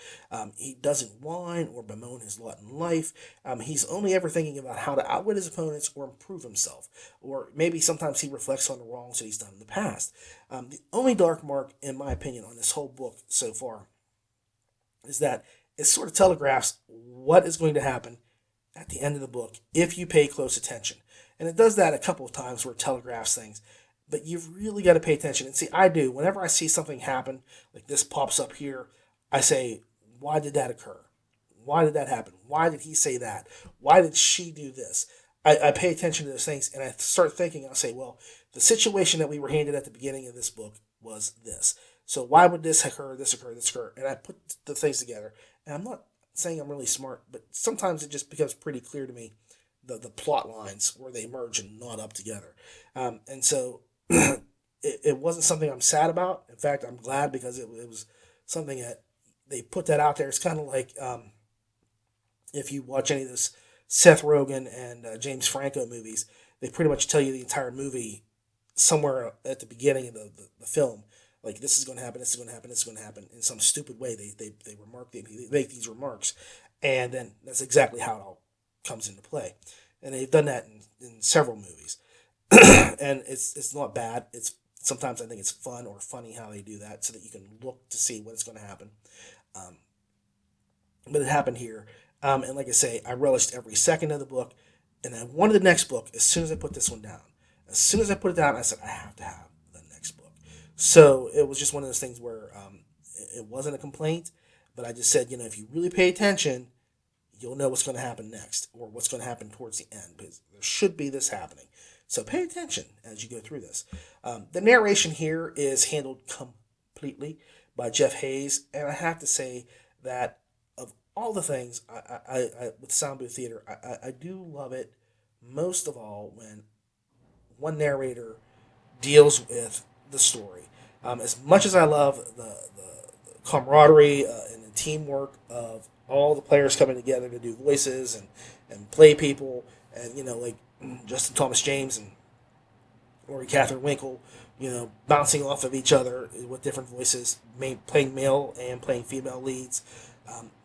He doesn't whine or bemoan his lot in life. He's only ever thinking about how to outwit his opponents or improve himself. Or maybe sometimes he reflects on the wrongs that he's done in the past. The only dark mark, in my opinion, on this whole book so far is that it sort of telegraphs what is going to happen at the end of the book if you pay close attention. And it does that a couple of times where it telegraphs things. But you've really got to pay attention. And see, I do. Whenever I see something happen, like this pops up here, I say, why did that occur? Why did that happen? Why did he say that? Why did she do this? I pay attention to those things, and I start thinking, I'll say, well, the situation that we were handed at the beginning of this book was this. So why would this occur, this occur, this occur? And I put the things together. And I'm not saying I'm really smart, but sometimes it just becomes pretty clear to me, the plot lines where they merge and knot up together. And so it wasn't something I'm sad about. In fact, I'm glad, because it was something that they put that out there. It's kind of like if you watch any of those Seth Rogen and James Franco movies, they pretty much tell you the entire movie somewhere at the beginning of the film. Like, this is going to happen, this is going to happen, this is going to happen. In some stupid way, they make these remarks. And then that's exactly how it all comes into play. And they've done that in several movies. And it's not bad. It's sometimes I think it's fun or funny how they do that, so that you can look to see what's going to happen. But it happened here. And like I say, I relished every second of the book. And I wanted the next book as soon as I put this one down. As soon as I put it down, I said, I have to have the next book. So it was just one of those things where it wasn't a complaint, but I just said, if you really pay attention, you'll know what's going to happen next, or what's going to happen towards the end, because there should be this happening. So pay attention as you go through this. The narration here is handled completely by Jeff Hayes, and I have to say that of all the things I with Sound Booth Theater, I do love it most of all when one narrator deals with the story. As much as I love the camaraderie and the teamwork of all the players coming together to do voices and play people, and like Justin Thomas James and Lori Catherine Winkle, bouncing off of each other with different voices, playing male and playing female leads.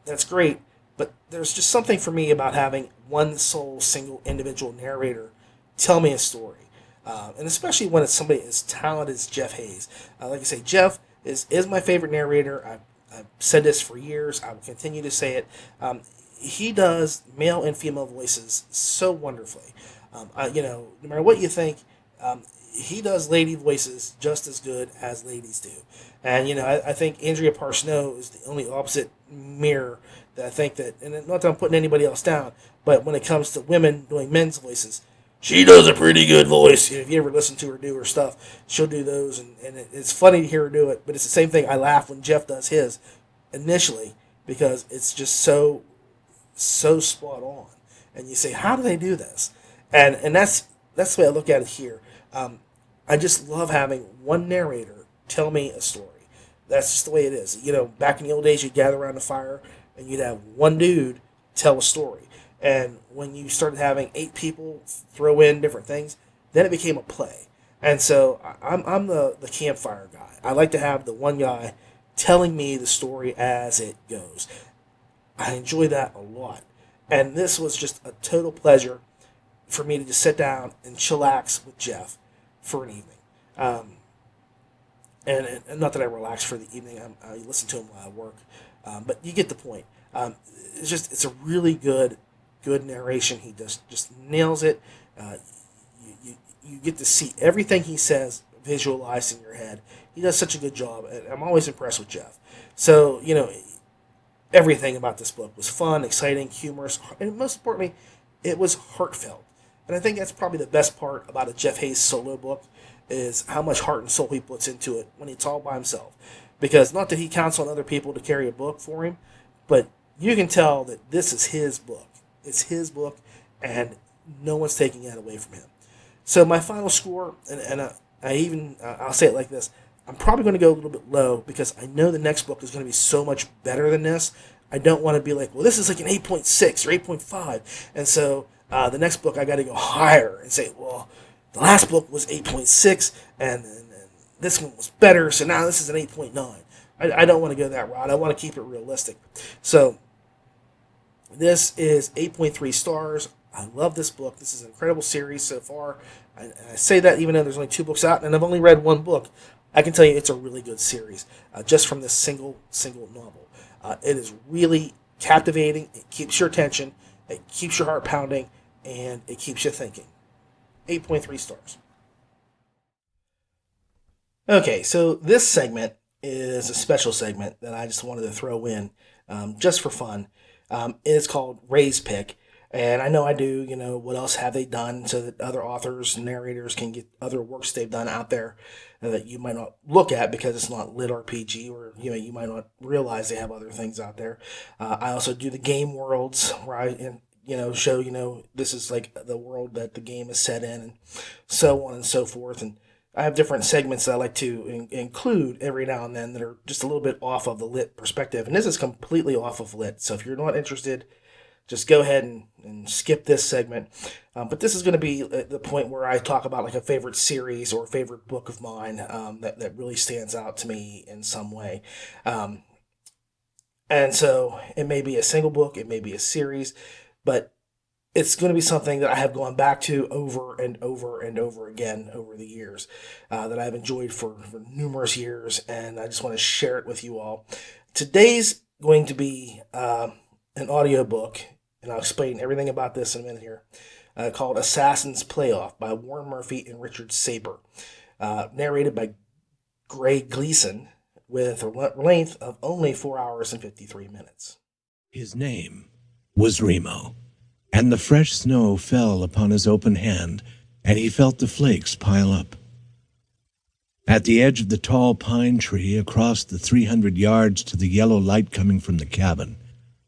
That's great, but there's just something for me about having one sole, single individual narrator tell me a story. And especially when it's somebody as talented as Jeff Hayes. Like I say, Jeff is my favorite narrator. I've said this for years. I will continue to say it. He does male and female voices so wonderfully. No matter what you think, he does lady voices just as good as ladies do. And, I think Andrea Parsnow is the only opposite mirror that I think that, and not that I'm putting anybody else down, but when it comes to women doing men's voices, she does a pretty good voice. If you ever listen to her do her stuff, she'll do those, and it's funny to hear her do it, but it's the same thing. I laugh when Jeff does his initially, because it's just so spot on. And you say, how do they do this? And that's the way I look at it here. I just love having one narrator tell me a story. That's just the way it is. Back in the old days, you'd gather around the fire, and you'd have one dude tell a story. And when you started having 8 people throw in different things, then it became a play. And so I'm the campfire guy. I like to have the one guy telling me the story as it goes. I enjoy that a lot. And this was just a total pleasure for me to just sit down and chillax with Jeff for an evening. And not that I relax for the evening. I listen to him while I work, but you get the point. It's a really good narration. He just nails it. You get to see everything he says visualized in your head. He does such a good job, and I'm always impressed with Jeff. So everything about this book was fun, exciting, humorous, and most importantly, it was heartfelt. And I think that's probably the best part about a Jeff Hayes solo book is how much heart and soul he puts into it when it's all by himself. Because not that he counts on other people to carry a book for him, but you can tell that this is his book. It's his book, and no one's taking that away from him. So my final score, and I'll say it like this, I'm probably going to go a little bit low because I know the next book is going to be so much better than this. I don't want to be like, well, this is like an 8.6 or 8.5. And so the next book I got to go higher and say, well, the last book was 8.6 and this one was better, so now this is an 8.9. I don't want to go that route. I want to keep it realistic. So this is 8.3 stars. I love this book. This is an incredible series so far. I say that even though there's only 2 books out, and I've only read 1 book. I can tell you it's a really good series, just from this single novel. It is really captivating. It keeps your attention. It keeps your heart pounding, and it keeps you thinking. 8.3 stars. Okay, so this segment is a special segment that I just wanted to throw in just for fun. It's called Ray's Pick. And I know I do, what else have they done so that other authors and narrators can get other works they've done out there that you might not look at because it's not LitRPG, or, you might not realize they have other things out there. I also do the game worlds where I, show, this is like the world that the game is set in and so on and so forth. And I have different segments that I like to include every now and then that are just a little bit off of the lit perspective. And this is completely off of lit. So if you're not interested, just go ahead and skip this segment. But this is going to be the point where I talk about like a favorite series or favorite book of mine that really stands out to me in some way. And so it may be a single book, it may be a series, but it's going to be something that I have gone back to over and over and over again over the years that I've enjoyed for numerous years, and I just want to share it with you all. Today's going to be an audiobook, and I'll explain everything about this in a minute here, called Assassin's Playoff by Warren Murphy and Richard Saber, narrated by Greg Gleason, with a length of only 4 hours and 53 minutes. His name was Remo, and the fresh snow fell upon his open hand, and he felt the flakes pile up. At the edge of the tall pine tree across the 300 yards to the yellow light coming from the cabin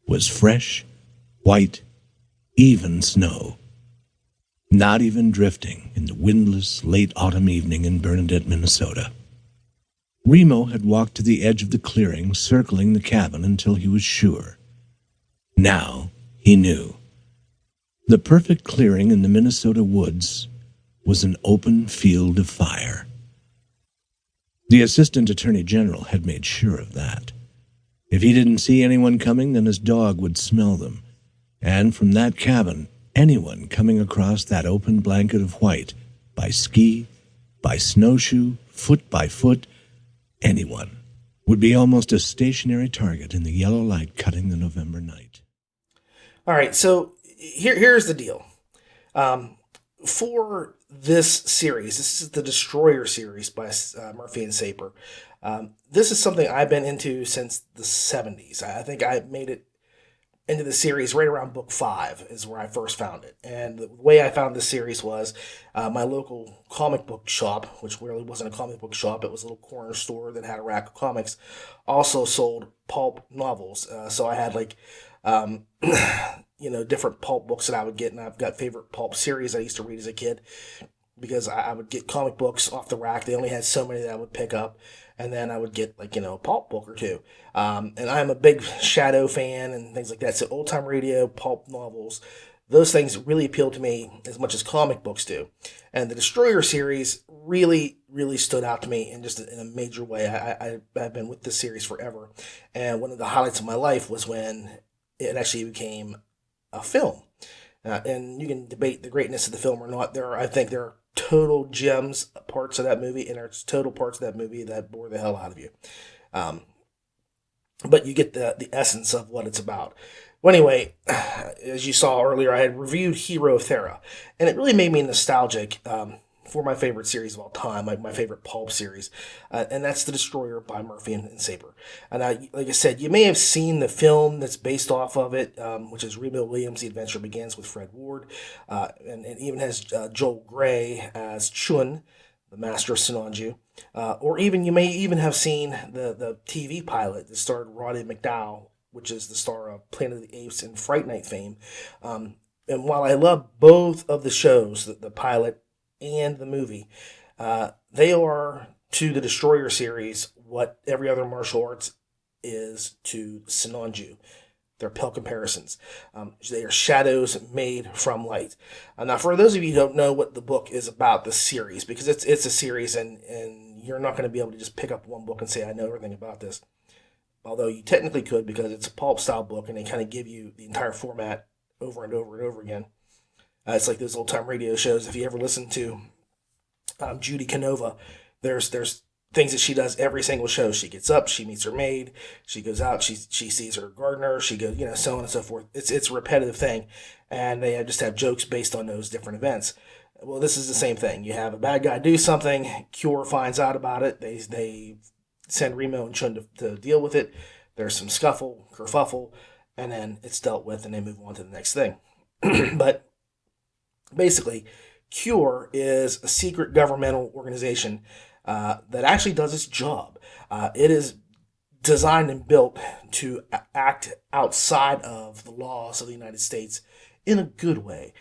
was fresh, white, even snow, not even drifting in the windless late autumn evening in Bernadette, Minnesota. Remo had walked to the edge of the clearing, circling the cabin until he was sure. Now he knew. The perfect clearing in the Minnesota woods was an open field of fire. The Assistant Attorney General had made sure of that. If he didn't see anyone coming, then his dog would smell them. And from that cabin, anyone coming across that open blanket of white, by ski, by snowshoe, foot by foot, anyone, would be almost a stationary target in the yellow light cutting the November night. All right, so here's the deal. For this series, this is the Destroyer series by Murphy and Saber. This is something I've been into since the 70s. I think I made it into the series right around book 5 is where I first found it. And the way I found this series was my local comic book shop, which really wasn't a comic book shop. It was a little corner store that had a rack of comics, also sold pulp novels. So I had like, different pulp books that I would get. And I've got favorite pulp series I used to read as a kid because I would get comic books off the rack. They only had so many that I would pick up. And then I would get a pulp book or two. And I'm a big Shadow fan and things like that. So old time radio, pulp novels, those things really appeal to me as much as comic books do. And the Destroyer series really, really stood out to me in a major way. I've been with this series forever. And one of the highlights of my life was when it actually became a film. And you can debate the greatness of the film or not. I think there are total gems parts of that movie, and there's total parts of that movie that bore the hell out of you. But you get the essence of what it's about. Well, anyway, as you saw earlier, I had reviewed Hero Thera, and it really made me nostalgic for my favorite series of all time, my favorite pulp series, and that's The Destroyer by Murphy and Saber. And like I said, you may have seen the film that's based off of it, which is Remo Williams' The Adventure Begins with Fred Ward, and it even has Joel Grey as Chun, the Master of Sinanju. Or even you may even have seen the TV pilot that starred Roddy McDowall, which is the star of Planet of the Apes and Fright Night fame. And while I love both of the shows, the pilot and the movie, they are to the Destroyer series what every other martial arts is to Sinanju. They're pale comparisons. They are shadows made from light. Now, for those of you who don't know what the book is about, the series, because it's a series, and you're not going to be able to just pick up one book and say, I know everything about this. Although you technically could, because it's a pulp-style book, and they kind of give you the entire format over and over and over again. It's like those old-time radio shows. If you ever listen to Judy Canova, there's things that she does every single show. She gets up, she meets her maid, she goes out, she sees her gardener, she goes, so on and so forth. It's a repetitive thing, and they just have jokes based on those different events. Well, this is the same thing. You have a bad guy do something, Cure finds out about it, they send Remo and Chun to deal with it. There's some scuffle, kerfuffle, and then it's dealt with, and they move on to the next thing. But basically, Cure is a secret governmental organization that actually does its job. It is designed and built to act outside of the laws of the United States in a good way.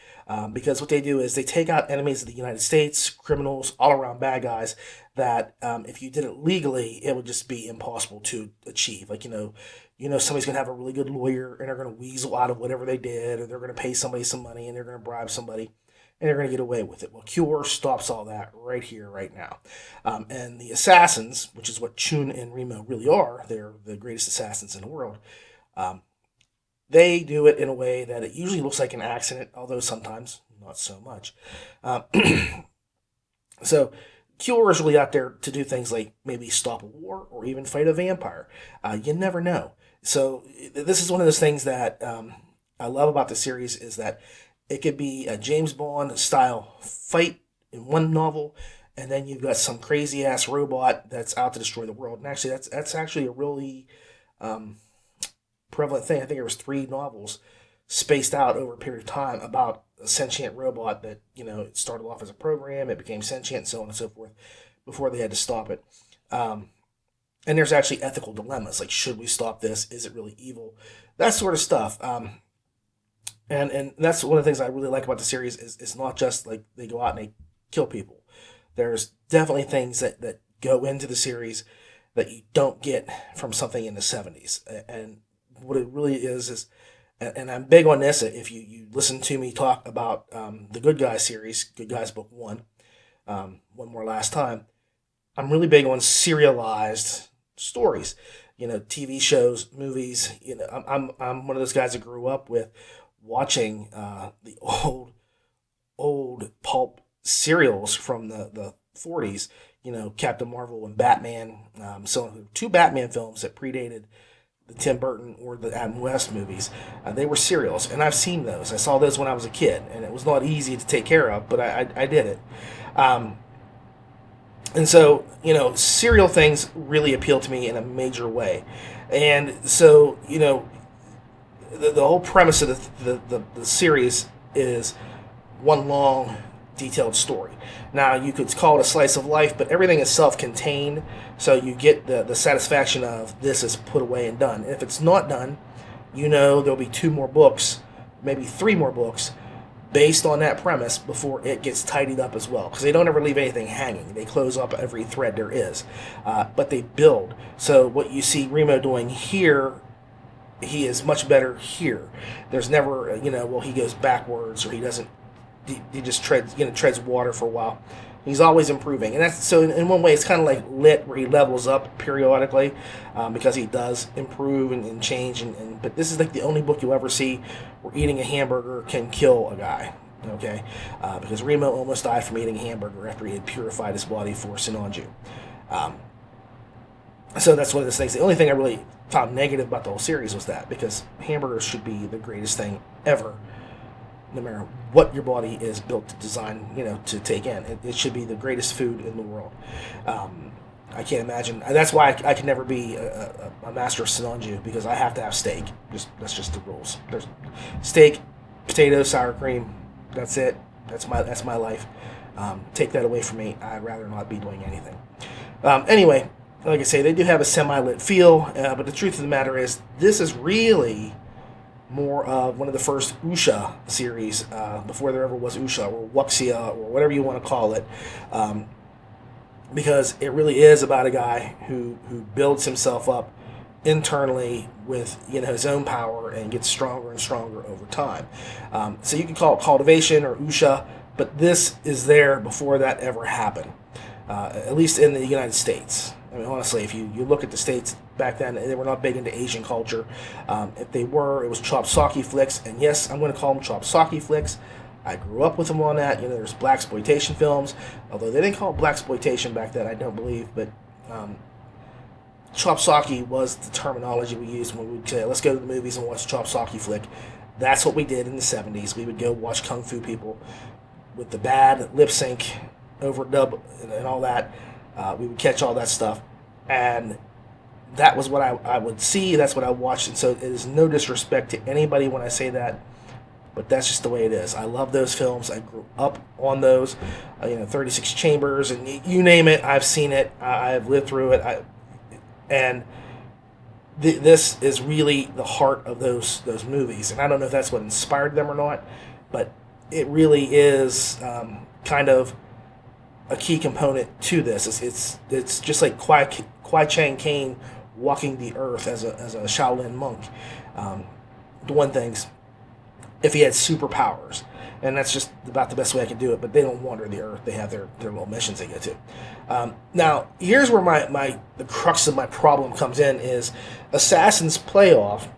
Because what they do is they take out enemies of the United States, criminals, all around bad guys, that if you did it legally, it would just be impossible to achieve. Like, somebody's going to have a really good lawyer, and they're going to weasel out of whatever they did, or they're going to pay somebody some money, and they're going to bribe somebody, and they're going to get away with it. Well, Cure stops all that right here, right now. And the assassins, which is what Chun and Remo really are, they're the greatest assassins in the world, they do it in a way that it usually looks like an accident, although sometimes not so much. So Cure is really out there to do things like maybe stop a war or even fight a vampire. You never know. So this is one of those things that I love about the series, is that it could be a James Bond style fight in one novel, and then you've got some crazy ass robot that's out to destroy the world. And actually, that's actually a really prevalent thing. I think there was 3 novels spaced out over a period of time about a sentient robot that, it started off as a program, it became sentient, and so on and so forth, before they had to stop it. And there's actually ethical dilemmas, like, should we stop this? Is it really evil? That sort of stuff. And that's one of the things I really like about the series, is it's not just like they go out and they kill people. There's definitely things that go into the series that you don't get from something in the 70s. And what it really is, and I'm big on this, if you listen to me talk about the Good Guys series, Good Guys Book 1, One More Last Time, I'm really big on serialized stories. TV shows, movies. I'm one of those guys that grew up with watching the old pulp serials from the 40s, Captain Marvel and Batman. So 2 Batman films that predated the Tim Burton or the Adam West movies. They were serials, and I've seen those. I saw those when I was a kid, and it was not easy to take care of, but I did it. And so, serial things really appeal to me in a major way. And so, the whole premise of the series is one long, detailed story. Now, you could call it a slice of life, but everything is self-contained, so you get the satisfaction of this is put away and done. And if it's not done, there'll be 2 more books, maybe 3 more books, based on that premise before it gets tidied up as well. Because they don't ever leave anything hanging. They close up every thread there is. But they build. So what you see Remo doing here, he is much better here. There's never, he goes backwards, or he doesn't, he just treads water for a while. He's always improving. And that's, so in one way, it's kind of like Lit, where he levels up periodically, because he does improve and change. But this is like the only book you'll ever see where eating a hamburger can kill a guy. okay? Because Remo almost died from eating a hamburger after he had purified his body for Sinanju. So that's one of those things. The only thing I really found negative about the whole series was that, because hamburgers should be the greatest thing ever, no matter what your body is built to design, to take in. It should be the greatest food in the world. I can't imagine. That's why I can never be a master of Sinanju, because I have to have steak. That's just the rules. There's steak, potatoes, sour cream. That's it. That's my life. Take that away from me. I'd rather not be doing anything. Anyway, like I say, they do have a semi-lit feel, but the truth of the matter is, this is really more of one of the first Usha series, before there ever was Usha, or Wuxia, or whatever you want to call it, because it really is about a guy who builds himself up internally with his own power and gets stronger and stronger over time. So you can call it cultivation or Usha, but this is there before that ever happened, at least in the United States. I mean, honestly, if you look at the States back then, they were not big into Asian culture. If they were, it was chop socky flicks. And yes, I'm going to call them chop socky flicks. I grew up with them on that. There's blaxploitation films, although they didn't call it blaxploitation back then, I don't believe. But chop socky was the terminology we used when we would say, let's go to the movies and watch a chop socky flick. That's what we did in the 70s. We would go watch Kung Fu people with the bad lip sync, overdub, and all that. We would catch all that stuff, and that was what I would see. That's what I watched, and so it is no disrespect to anybody when I say that, but that's just the way it is. I love those films. I grew up on those, 36 Chambers, and you name it, I've seen it. I've lived through it, and this is really the heart of those movies. And I don't know if that's what inspired them or not, but it really is kind of a key component to this. It's just like Kwai Chang Caine walking the earth as a Shaolin monk, doing things if he had superpowers, and that's just about the best way I can do it. But they don't wander the earth; they have their little missions they get to. Now, here's where the crux of my problem comes in: is Assassin's Playoff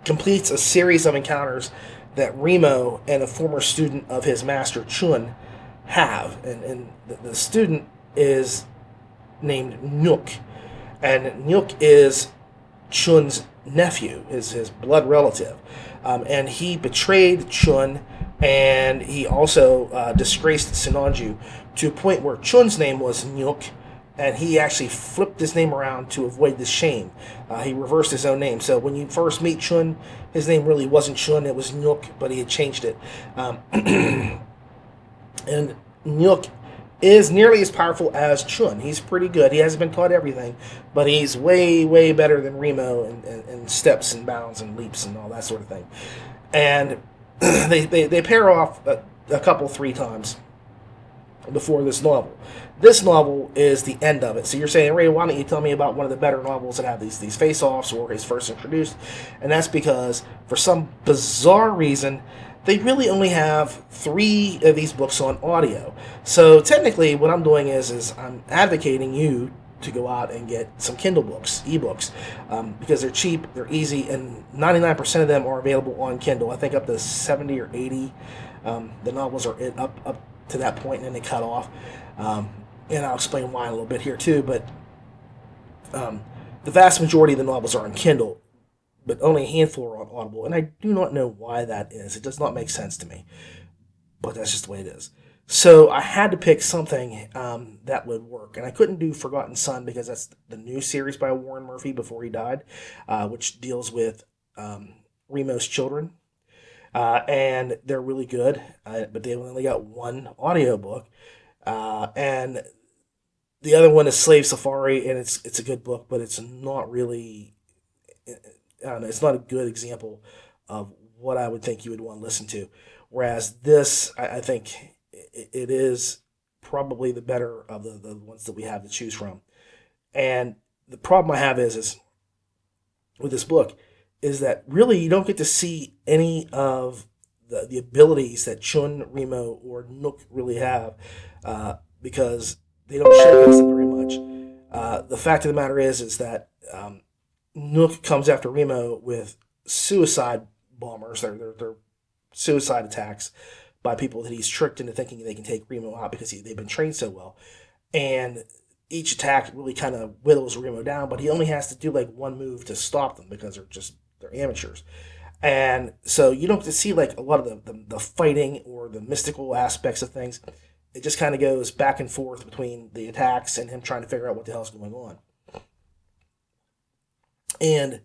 completes a series of encounters that Remo and a former student of his master Chun have, and the student is named Nyuk, and Nyuk is Chun's nephew, his blood relative, and he betrayed Chun, and he also disgraced Sinanju to a point where Chun's name was Nyuk, and he actually flipped his name around to avoid the shame. He reversed his own name. So when you first meet Chun, his name really wasn't Chun, it was Nyuk, but he had changed it. And Nyuk is nearly as powerful as Chun. He's pretty good. He hasn't been taught everything, but he's way, way better than Remo in steps and bounds and leaps and all that sort of thing. And they pair off a couple, 3 times before this novel. This novel is the end of it. So you're saying, Ray, why don't you tell me about one of the better novels that have these face-offs or is first introduced? And that's because, for some bizarre reason, they really only have 3 of these books on audio. So technically what I'm doing is I'm advocating you to go out and get some Kindle books, ebooks, because they're cheap, they're easy, and 99% of them are available on Kindle. I think up to 70 or 80. The novels are up to that point, and then they cut off. And I'll explain why in a little bit here too, but the vast majority of the novels are on Kindle, but only a handful are on Audible, and I do not know why that is. It does not make sense to me, but that's just the way it is. So I had to pick something that would work, and I couldn't do Forgotten Son because that's the new series by Warren Murphy before he died, which deals with Remo's children, and they're really good, but they only got 1 audiobook, and the other one is Slave Safari, and it's a good book, but it's not really, I don't know, it's not a good example of what I would think you would want to listen to. Whereas this, I think it is probably the better of the ones that we have to choose from. And the problem I have is with this book is that really you don't get to see any of the abilities that Chun, Remo, or Nook really have, because they don't showcase them very much. The fact of the matter is that Nook comes after Remo with suicide bombers. They're suicide attacks by people that he's tricked into thinking they can take Remo out because they've been trained so well. And each attack really kind of whittles Remo down, but he only has to do like one move to stop them because they're amateurs. And so you don't get to see like a lot of the fighting or the mystical aspects of things. It just kind of goes back and forth between the attacks and him trying to figure out what the hell's going on. And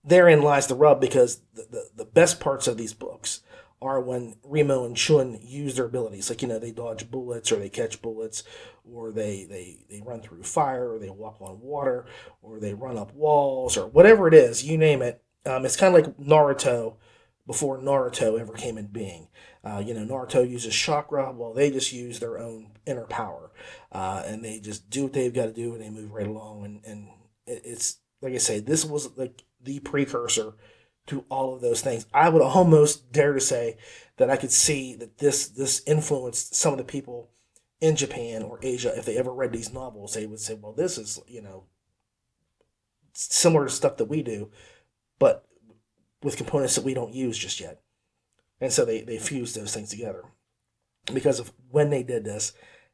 therein lies the rub, because the best parts of these books are when Remo and Chun use their abilities. Like, they dodge bullets, or they catch bullets, or they run through fire, or they walk on water, or they run up walls, or whatever it is, you name it. It's kind of like Naruto before Naruto ever came into being. Naruto uses chakra, well, they just use their own inner power. And they just do what they've got to do, and they move right along. And it's, like I say, this was like the precursor to all of those things. I would almost dare to say that I could see that this influenced some of the people in Japan or Asia. If they ever read these novels, they would say, well, this is, similar to stuff that we do, but with components that we don't use just yet. And so they fused those things together because of when they did this,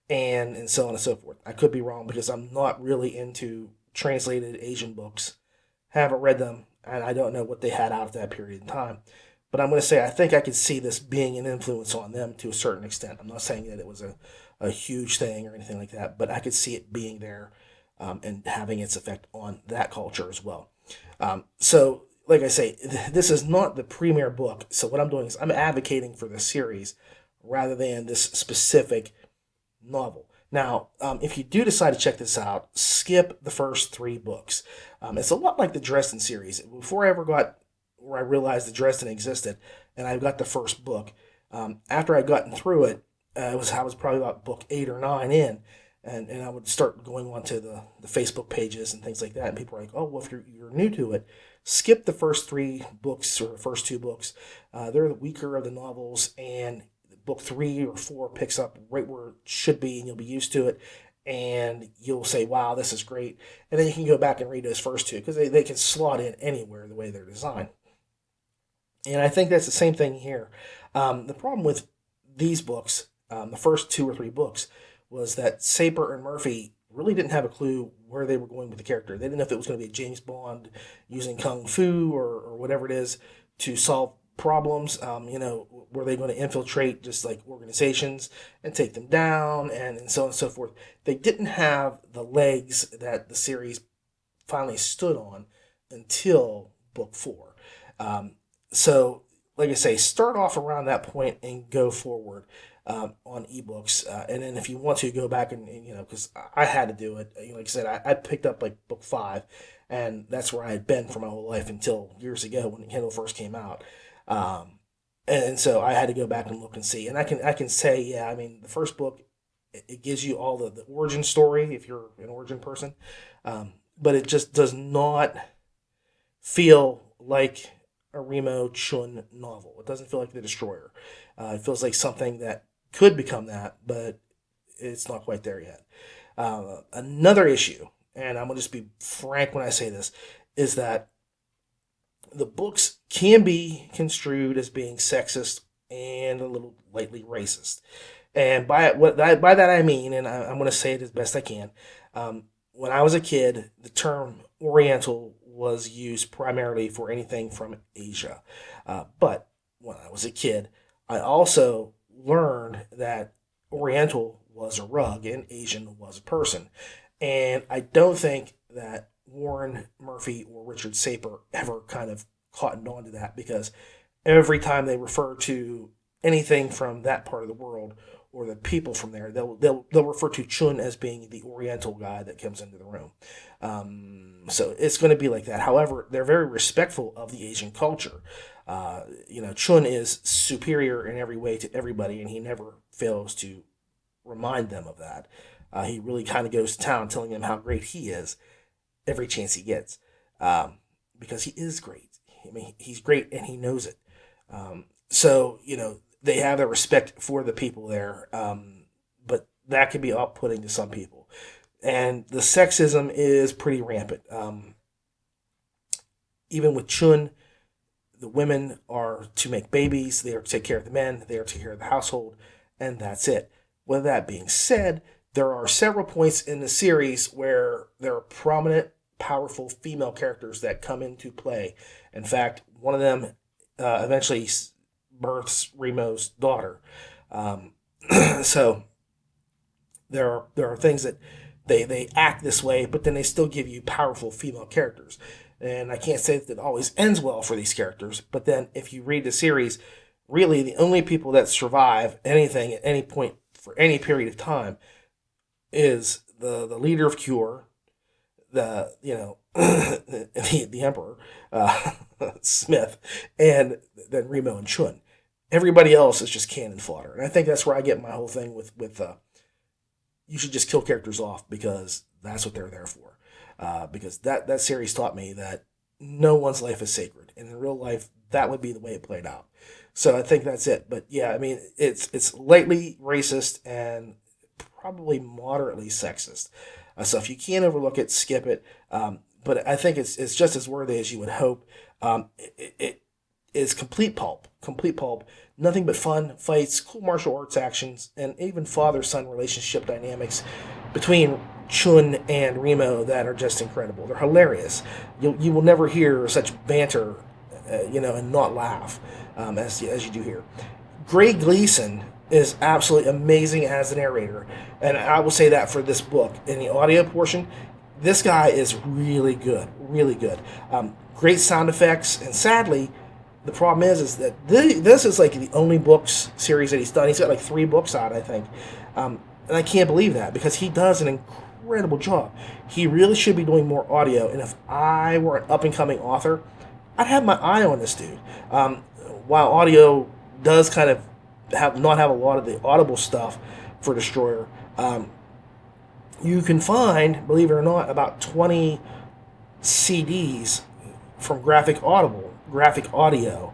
and so on and so forth. I could be wrong, because I'm not really into translated Asian books. Haven't read them, and I don't know what they had out at that period in time. But I'm going to say I think I could see this being an influence on them to a certain extent. I'm not saying that it was a huge thing or anything like that, but I could see it being there and having its effect on that culture as well. So, like I say, this is not the premier book. So what I'm doing is I'm advocating for this series rather than this specific novel. Now, if you do decide to check this out, skip the first 3 books. It's a lot like the Dresden series. Before I ever got where I realized that Dresden existed, and I got the first book, after I'd gotten through it, I was probably about book 8 or 9 in, and I would start going onto the Facebook pages and things like that, and people were like, oh, well, if you're new to it, skip the first 3 books or the first 2 books. They're the weaker of the novels, and book 3 or 4 picks up right where it should be, and you'll be used to it, and you'll say, wow, this is great. And then you can go back and read those first 2, because they can slot in anywhere the way they're designed. And I think that's the same thing here. The problem with these books, the first 2 or 3 books, was that Saper and Murphy really didn't have a clue where they were going with the character. They didn't know if it was going to be a James Bond using Kung Fu or whatever it is to solve problems. Were they going to infiltrate just like organizations and take them down, and so on and so forth. They didn't have the legs that the series finally stood on until book 4. So, like I say, start off around that point and go forward on ebooks. And then if you want to, go back and because I had to do it. Like I said, I picked up like book 5, and that's where I had been for my whole life until years ago when Kindle first came out. And so I had to go back and look and see. And I can say, yeah, I mean, the first book, it gives you all the origin story if you're an origin person. But it just does not feel like a Remo Chun novel. It doesn't feel like The Destroyer. It feels like something that could become that, but it's not quite there yet. Another issue, and I'm going to just be frank when I say this, is that the books can be construed as being sexist and a little lightly racist. And by that I mean, and I'm going to say it as best I can, when I was a kid, the term Oriental was used primarily for anything from Asia. But when I was a kid, I also learned that Oriental was a rug and Asian was a person. And I don't think that Warren Murphy or Richard Saper ever kind of cottoned on to that, because every time they refer to anything from that part of the world or the people from there, they'll refer to Chun as being the Oriental guy that comes into the room. So it's going to be like that. However, they're very respectful of the Asian culture. Chun is superior in every way to everybody, and he never fails to remind them of that. He really kind of goes to town telling them how great he is every chance he gets, because he is great. I mean, he's great, and he knows it. So they have their respect for the people there, but that can be off-putting to some people. And the sexism is pretty rampant. Even with Chun, the women are to make babies, they are to take care of the men, they are to take care of the household, and that's it. With that being said, there are several points in the series where there are prominent, powerful female characters that come into play. In fact, one of them eventually births Remo's daughter. So there are things that they act this way, but then they still give you powerful female characters. And I can't say that it always ends well for these characters, but then if you read the series, really the only people that survive anything at any point for any period of time is the leader of Cure, the the Emperor, Smith, and then Remo and Chun. Everybody else is just cannon fodder, and I think that's where I get my whole thing with you should just kill characters off because that's what they're there for. Because that series taught me that no one's life is sacred, and in real life that would be the way it played out. So I think that's it. But yeah, I mean it's lightly racist and probably moderately sexist. So if you can't overlook it, skip it. But I think it's just as worthy as you would hope. It is complete pulp. Nothing but fun, fights, cool martial arts actions, and even father-son relationship dynamics between Chun and Remo that are just incredible. They're hilarious. You will never hear such banter, and not laugh as you do here. Greg Gleason is absolutely amazing as a narrator, and I will say that for this book. In the audio portion, this guy is really good, really good. Great sound effects, and sadly, the problem is that this is like the only books series that he's done. He's got like 3 books out, I think, and I can't believe that because he does an incredible job. He really should be doing more audio, and if I were an up-and-coming author, I'd have my eye on this dude. While audio does kind of not have a lot of the audible stuff for Destroyer, you can find, believe it or not, about 20 CDs from Graphic Audio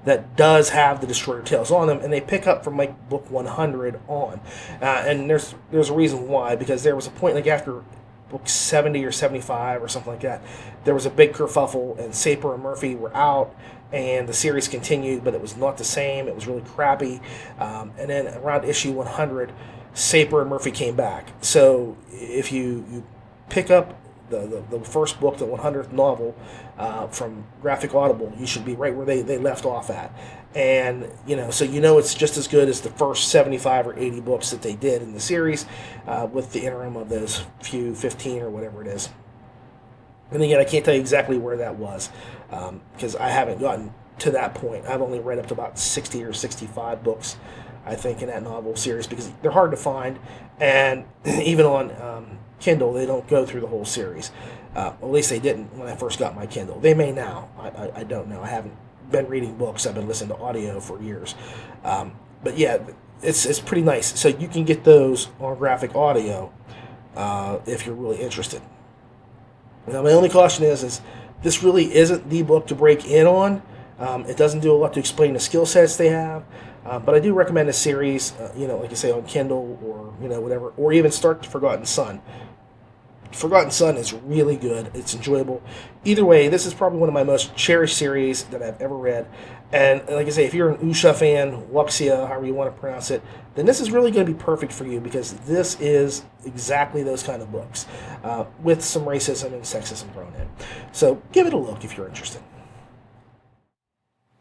that does have the Destroyer Tales on them, and they pick up from like book 100 on. And there's a reason why, because there was a point like after book 70 or 75 or something like that, there was a big kerfuffle, and Saper and Murphy were out, and the series continued, but it was not the same. It was really crappy. And then around issue 100, Saper and Murphy came back. So if you pick up the first book, the 100th novel from Graphic Audible, you should be right where they left off at. And, so it's just as good as the first 75 or 80 books that they did in the series with the interim of those few 15 or whatever it is. And again, I can't tell you exactly where that was because I haven't gotten to that point. I've only read up to about 60 or 65 books, I think, in that novel series because they're hard to find. And even on Kindle, they don't go through the whole series. At least they didn't when I first got my Kindle. They may now. I don't know. I haven't been reading books. I've been listening to audio for years. But yeah, it's pretty nice. So you can get those on Graphic Audio if you're really interested. Now, my only caution is this really isn't the book to break in on. It doesn't do a lot to explain the skill sets they have. But I do recommend a series, like I say, on Kindle or, whatever, or even start Forgotten Son. Forgotten Son is really good. It's enjoyable. Either way, this is probably one of my most cherished series that I've ever read. And like I say, if you're an Usha fan, Wuxia, however you want to pronounce it, then this is really going to be perfect for you because this is exactly those kind of books with some racism and sexism thrown in. So give it a look if you're interested.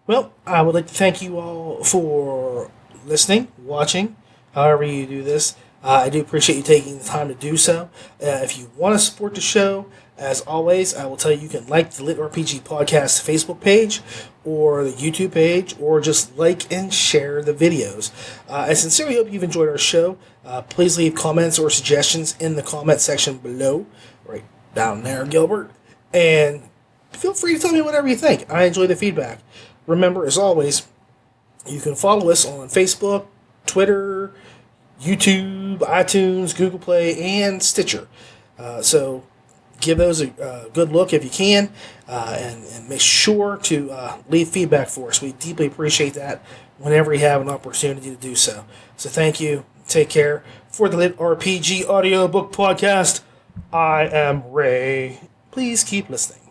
Well, I would like to thank you all for listening, watching, however you do this. I do appreciate you taking the time to do so. If you want to support the show, as always, I will tell you can like the LitRPG Podcast Facebook page or the YouTube page, or just like and share the videos. I sincerely hope you've enjoyed our show. Please leave comments or suggestions in the comment section below, right down there, Gilbert. And feel free to tell me whatever you think. I enjoy the feedback. Remember, as always, you can follow us on Facebook, Twitter, YouTube, iTunes, Google Play, and Stitcher. So give those a good look if you can, and make sure to leave feedback for us. We deeply appreciate that whenever you have an opportunity to do so. So thank you. Take care. For the LitRPG Audiobook Podcast, I am Ray. Please keep listening.